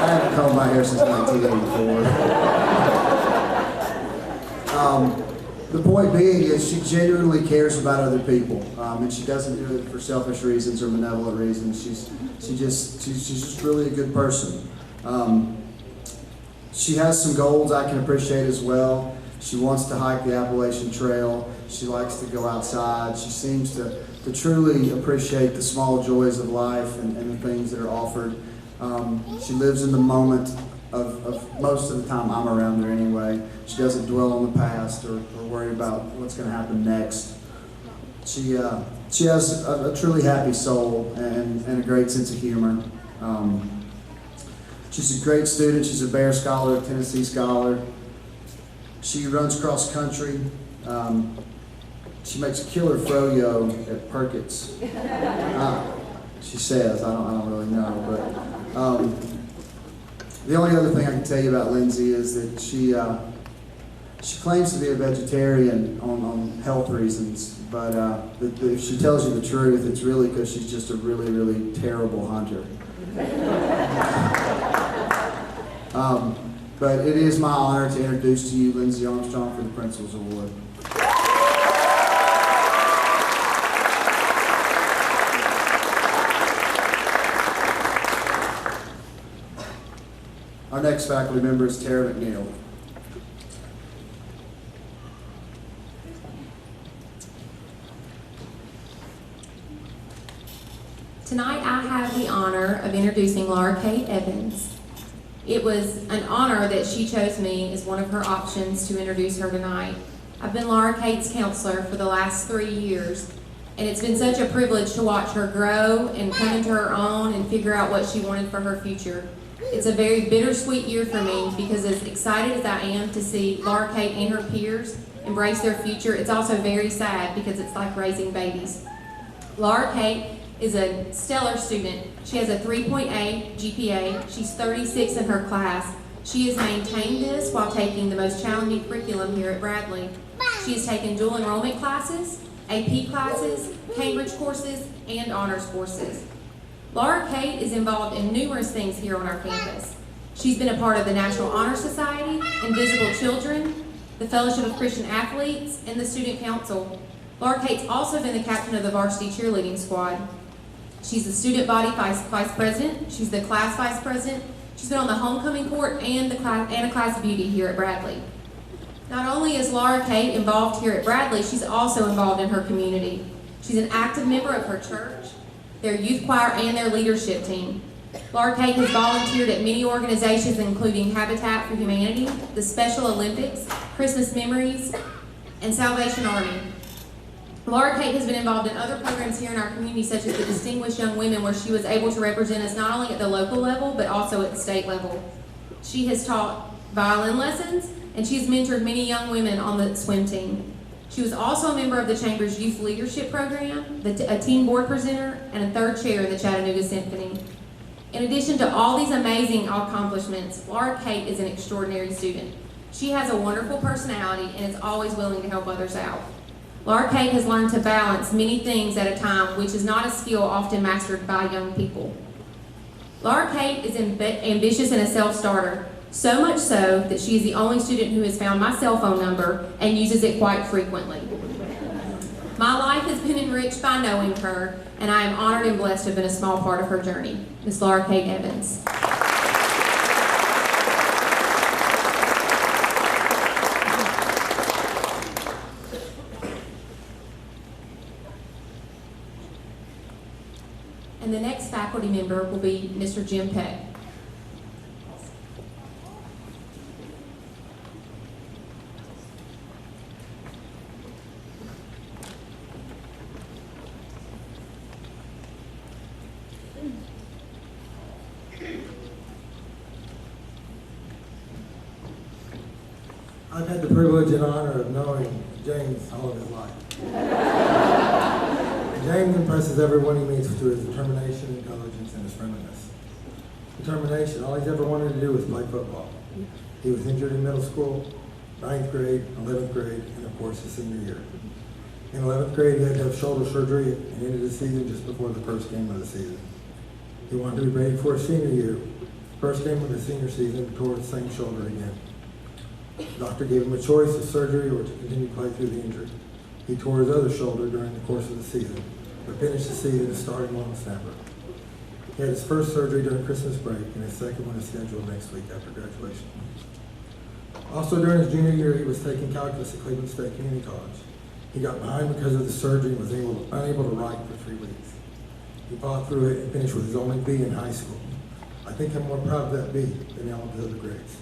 [SPEAKER 20] I haven't combed my hair since 1984. The point being is she genuinely cares about other people, and she doesn't do it for selfish reasons or malevolent reasons. She's just really a good person. She has some goals I can appreciate as well. She wants to hike the Appalachian Trail. She likes to go outside. She seems to truly appreciate the small joys of life and the things that are offered. She lives in the moment of most of the time I'm around her anyway. She doesn't dwell on the past or worry about what's going to happen next. She has a truly happy soul and a great sense of humor. She's a great student. She's a Bear Scholar, a Tennessee Scholar. She runs cross country. She makes a killer froyo at Perkins. She says, I don't really know, but the only other thing I can tell you about Lindsay is that she claims to be a vegetarian on health reasons, but if she tells you the truth, it's really because she's just a really, really terrible hunter. But it is my honor to introduce to you Lindsay Armstrong for the Principal's Award. Our next faculty member is Tara McNeil.
[SPEAKER 6] Tonight I have the honor of introducing Laura Kate Evans. It was an honor that she chose me as one of her options to introduce her tonight. I've been Laura Kate's counselor for the last 3 years, and it's been such a privilege to watch her grow and come into her own and figure out what she wanted for her future. It's a very bittersweet year for me because as excited as I am to see Laura Kate and her peers embrace their future, it's also very sad because it's like raising babies. Laura Kate is a stellar student. She has a 3.8 GPA. She's 36 in her class. She has maintained this while taking the most challenging curriculum here at Bradley. She has taken dual enrollment classes, AP classes, Cambridge courses, and honors courses. Laura Kate is involved in numerous things here on our campus. She's been a part of the National Honor Society, Invisible Children, the Fellowship of Christian Athletes, and the Student Council. Laura Kate's also been the captain of the varsity cheerleading squad. She's the student body vice president. She's the class vice president. She's been on the homecoming court and a class beauty here at Bradley. Not only is Laura Kate involved here at Bradley, she's also involved in her community. She's an active member of her church, their youth choir, and their leadership team. Laura Kate has volunteered at many organizations including Habitat for Humanity, the Special Olympics, Christmas Memories, and Salvation Army. Laura Kate has been involved in other programs here in our community, such as the Distinguished Young Women, where she was able to represent us not only at the local level, but also at the state level. She has taught violin lessons, and she has mentored many young women on the swim team. She was also a member of the Chamber's Youth Leadership Program, a teen board presenter, and a third chair in the Chattanooga Symphony. In addition to all these amazing accomplishments, Laura Kate is an extraordinary student. She has a wonderful personality and is always willing to help others out. Laura Kate has learned to balance many things at a time, which is not a skill often mastered by young people. Laura Kate is ambitious and a self-starter, so much so that she is the only student who has found my cell phone number and uses it quite frequently. My life has been enriched by knowing her, and I am honored and blessed to have been a small part of her journey. Ms. Laura Kate Evans. And the next faculty member will be Mr. Jim Peck.
[SPEAKER 21] I've had the privilege and honor of knowing James all of his life. James impresses everyone he meets through his determination, intelligence, and his friendliness. Determination, all he's ever wanted to do was play football. He was injured in middle school, 9th grade, 11th grade, and of course his senior year. In 11th grade, he had to have shoulder surgery and ended the season just before the first game of the season. He wanted to be ready for his senior year. First game of the senior season, tore the same shoulder again. The doctor gave him a choice of surgery or to continue to play through the injury. He tore his other shoulder during the course of the season, but finished the season as starting long snapper. He had his first surgery during Christmas break, and his second one is scheduled next week after graduation. Also during his junior year, he was taking calculus at Cleveland State Community College. He got behind because of the surgery and was unable to write for 3 weeks. He fought through it and finished with his only B in high school. I think I'm more proud of that B than all of his other grades.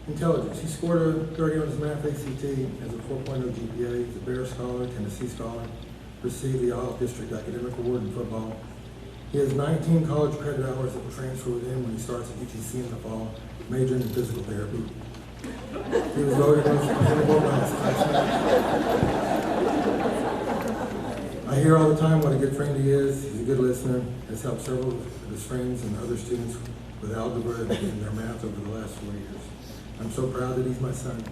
[SPEAKER 21] Intelligence. He scored a 30 on his math ACT, has a 4.0 GPA, he's a Bear Scholar, Tennessee Scholar, received the All-District Academic Award in football. He has 19 college credit hours that will transfer with him when he starts at UTC in the fall, majoring in physical therapy. He was voted most dependable by his classmates. I hear all the time what a good friend he is. He's a good listener, has helped several of his friends and other students with algebra and their math over the last 4 years. I'm so proud that he's my son.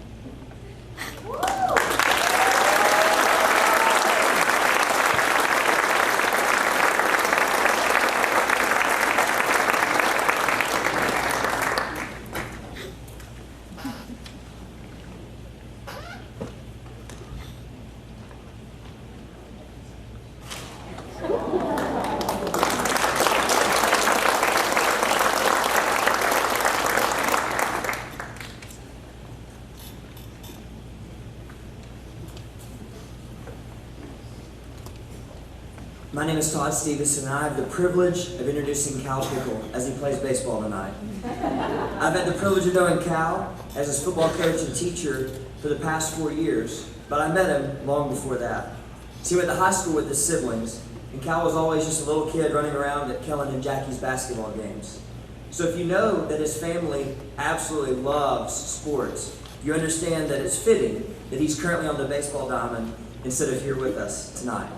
[SPEAKER 22] My name is Todd Stevenson, and I have the privilege of introducing Cal Pickle as he plays baseball tonight. I've had the privilege of knowing Cal as his football coach and teacher for the past 4 years, but I met him long before that. So he went to high school with his siblings, and Cal was always just a little kid running around at Kellen and Jackie's basketball games. So if you know that his family absolutely loves sports, you understand that it's fitting that he's currently on the baseball diamond instead of here with us tonight.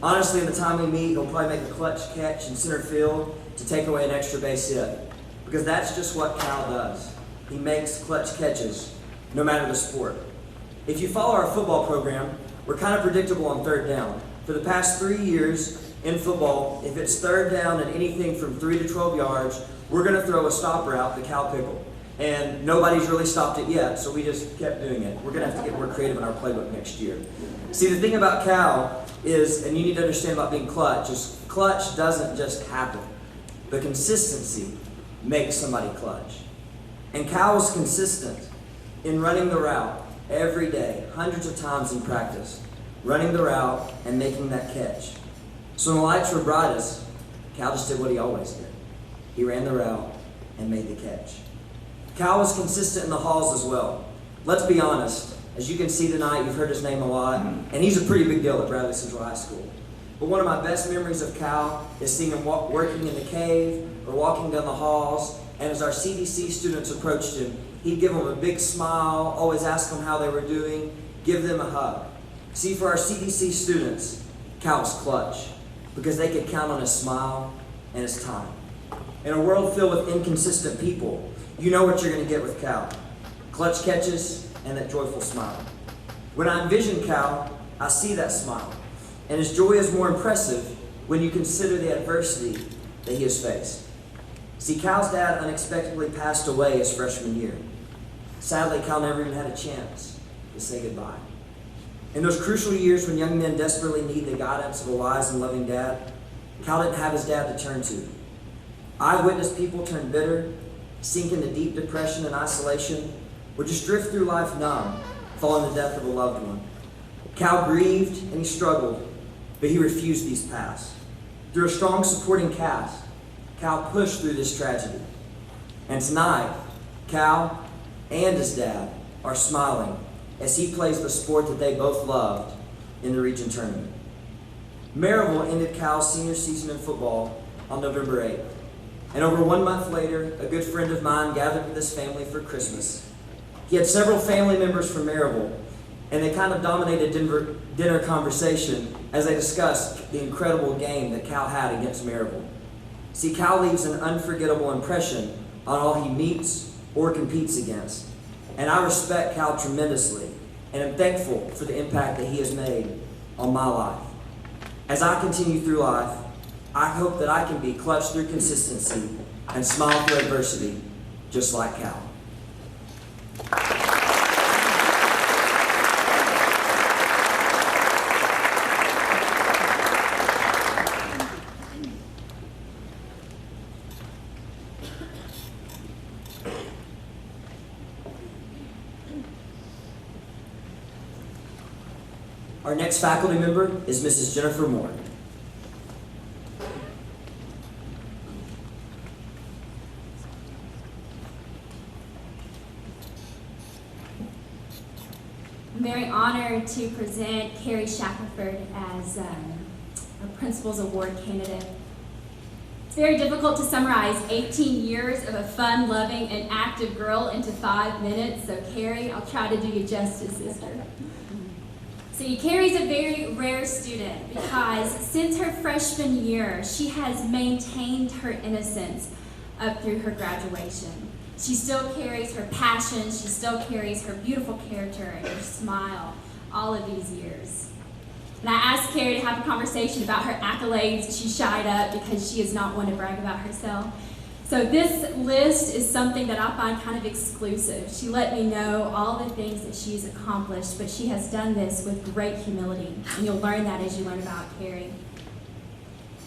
[SPEAKER 22] Honestly, in the time we meet, he'll probably make a clutch catch in center field to take away an extra base hit, because that's just what Cal does. He makes clutch catches, no matter the sport. If you follow our football program, we're kind of predictable on third down. For the past 3 years in football, if it's third down and anything from 3 to 12 yards, we're going to throw a stop route to Cal Pickle. And nobody's really stopped it yet, so we just kept doing it. We're gonna have to get more creative in our playbook next year. See, the thing about Cal is, and you need to understand about being clutch, is clutch doesn't just happen. The consistency makes somebody clutch. And Cal was consistent in running the route every day, hundreds of times in practice, running the route and making that catch. So when the lights were brightest, Cal just did what he always did. He ran the route and made the catch. Cal was consistent in the halls as well. Let's be honest, as you can see tonight, you've heard his name a lot, and he's a pretty big deal at Bradley Central High School. But one of my best memories of Cal is seeing him working in the cave or walking down the halls, and as our CDC students approached him, he'd give them a big smile, always ask them how they were doing, give them a hug. See, for our CDC students, Cal was clutch because they could count on his smile and his time. In a world filled with inconsistent people, you know what you're going to get with Cal. Clutch catches and that joyful smile. When I envision Cal, I see that smile. And his joy is more impressive when you consider the adversity that he has faced. See, Cal's dad unexpectedly passed away his freshman year. Sadly, Cal never even had a chance to say goodbye. In those crucial years when young men desperately need the guidance of a wise and loving dad, Cal didn't have his dad to turn to. I witnessed people turn bitter, sink into deep depression and isolation, or just drift through life numb, following the death of a loved one. Cal grieved and he struggled, but he refused these paths. Through a strong supporting cast, Cal pushed through this tragedy. And tonight, Cal and his dad are smiling as he plays the sport that they both loved in the region tournament. Maryville ended Cal's senior season in football on November 8th. And over 1 month later, a good friend of mine gathered with his family for Christmas. He had several family members from Maryville, and they kind of dominated dinner conversation as they discussed the incredible game that Cal had against Maryville. See, Cal leaves an unforgettable impression on all he meets or competes against. And I respect Cal tremendously, and am thankful for the impact that he has made on my life. As I continue through life, I hope that I can be clutch through consistency and smile through adversity, just like Cal. Our next faculty member is Mrs. Jennifer Moore.
[SPEAKER 1] I'm very honored to present Carrie Shackelford as a Principal's Award candidate. It's very difficult to summarize 18 years of a fun, loving, and active girl into 5 minutes, so Carrie, I'll try to do you justice, sister. See, Carrie's a very rare student because since her freshman year, she has maintained her innocence up through her graduation. She still carries her passion, she still carries her beautiful character and her smile all of these years. And I asked Carrie to have a conversation about her accolades. She shied up because she is not one to brag about herself. So this list is something that I find kind of exclusive. She let me know all the things that she's accomplished, but she has done this with great humility. And you'll learn that as you learn about Carrie.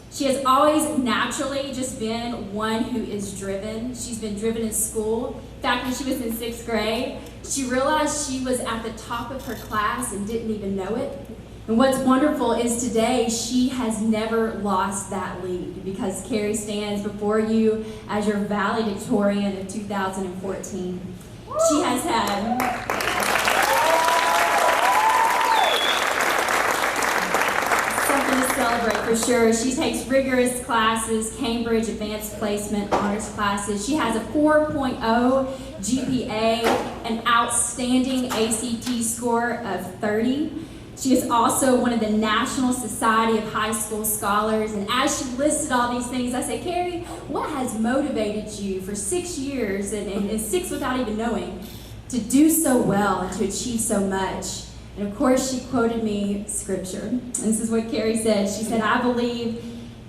[SPEAKER 1] She has always naturally just been one who is driven. She's been driven in school. In fact, when she was in 6th grade, she realized she was at the top of her class and didn't even know it. And what's wonderful is today she has never lost that lead because Carrie stands before you as your valedictorian of 2014. She has had celebrate for sure. She takes rigorous classes, Cambridge Advanced Placement honors classes. She has a 4.0 GPA, an outstanding ACT score of 30. She is also one of the National Society of High School Scholars. And as she listed all these things, I said, Carrie, what has motivated you for 6 years, and 6 without even knowing, to do so well and to achieve so much? And of course, she quoted me scripture. And this is what Carrie said. She said, I believe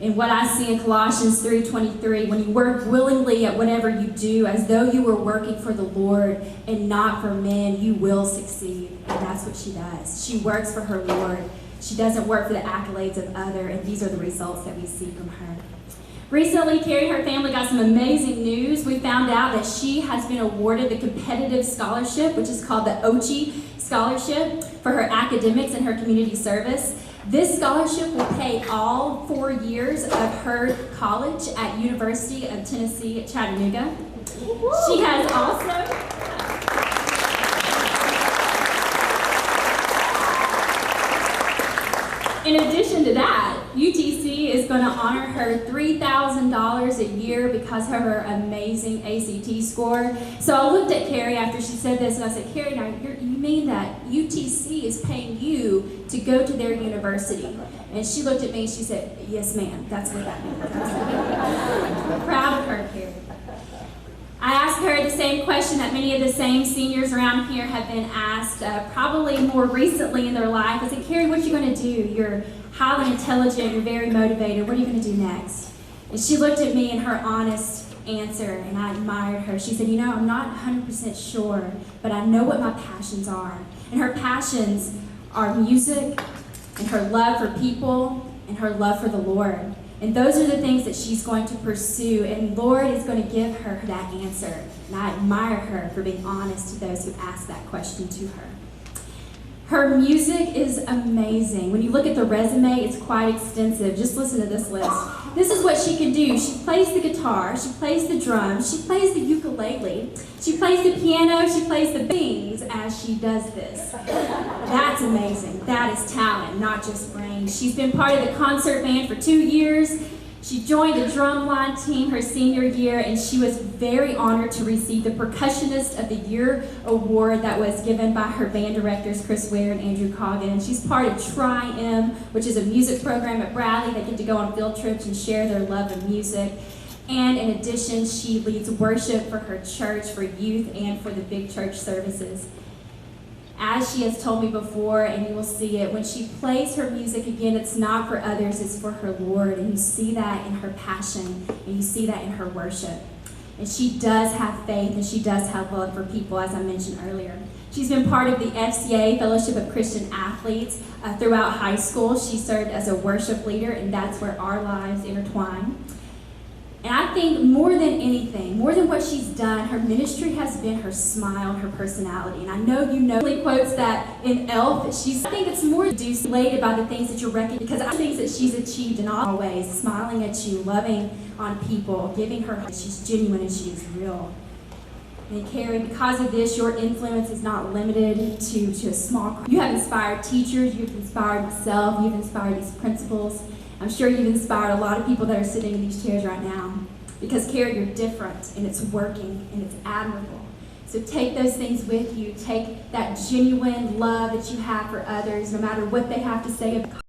[SPEAKER 1] And what I see in Colossians 3:23, when you work willingly at whatever you do, as though you were working for the Lord and not for men, you will succeed. And that's what she does. She works for her Lord. She doesn't work for the accolades of others, and these are the results that we see from her. Recently, Carrie and her family got some amazing news. We found out that she has been awarded the competitive scholarship, which is called the OCHI Scholarship, for her academics and her community service. This scholarship will pay all 4 years of her college at University of Tennessee at Chattanooga. She has also... In addition to that, UTC is going to honor her $3,000 a year because of her amazing ACT score. So I looked at Carrie after she said this, and I said, Carrie, now you mean that UTC is paying you to go to their university? And she looked at me and she said, yes, ma'am, that's what that means. I'm proud of her, Carrie. I asked her the same question that many of the same seniors around here have been asked, probably more recently in their life. I said, Carrie, what are you going to do? You're highly intelligent, you're very motivated. What are you going to do next? And she looked at me in her honest answer, and I admired her. She said, you know, I'm not 100% sure, but I know what my passions are. And her passions are music, and her love for people, and her love for the Lord. And those are the things that she's going to pursue, and Lord is going to give her that answer. And I admire her for being honest to those who ask that question to her. Her music is amazing. When you look at the resume, it's quite extensive. Just listen to this list. This is what she can do. She plays the guitar, she plays the drums, she plays the ukulele, she plays the piano, she plays the things as she does this. That's amazing. That is talent, not just brain. She's been part of the concert band for 2 years. She joined the drumline team her senior year, and she was very honored to receive the Percussionist of the Year award that was given by her band directors, Chris Ware and Andrew Coggin. She's part of Tri-M, which is a music program at Bradley. They get to go on field trips and share their love of music. And in addition, she leads worship for her church, for youth, and for the big church services. As she has told me before, and you will see it, when she plays her music again, it's not for others, it's for her Lord. And you see that in her passion, and you see that in her worship. And she does have faith, and she does have love for people, as I mentioned earlier. She's been part of the FCA, Fellowship of Christian Athletes, throughout high school. She served as a worship leader, and that's where our lives intertwine. And I think more than anything, more than what she's done, her ministry has been her smile and her personality. And I know you know, she quotes that in Elf. I think it's more related by the things that you're recognizing, because I think that she's achieved in all ways, smiling at you, loving on people, giving her, she's genuine and she is real. And Carrie, because of this, your influence is not limited to a small group. You have inspired teachers, you've inspired myself, you've inspired these principals. I'm sure you've inspired a lot of people that are sitting in these chairs right now. Because, Carrie, you're different, and it's working, and it's admirable. So take those things with you. Take that genuine love that you have for others, no matter what they have to say about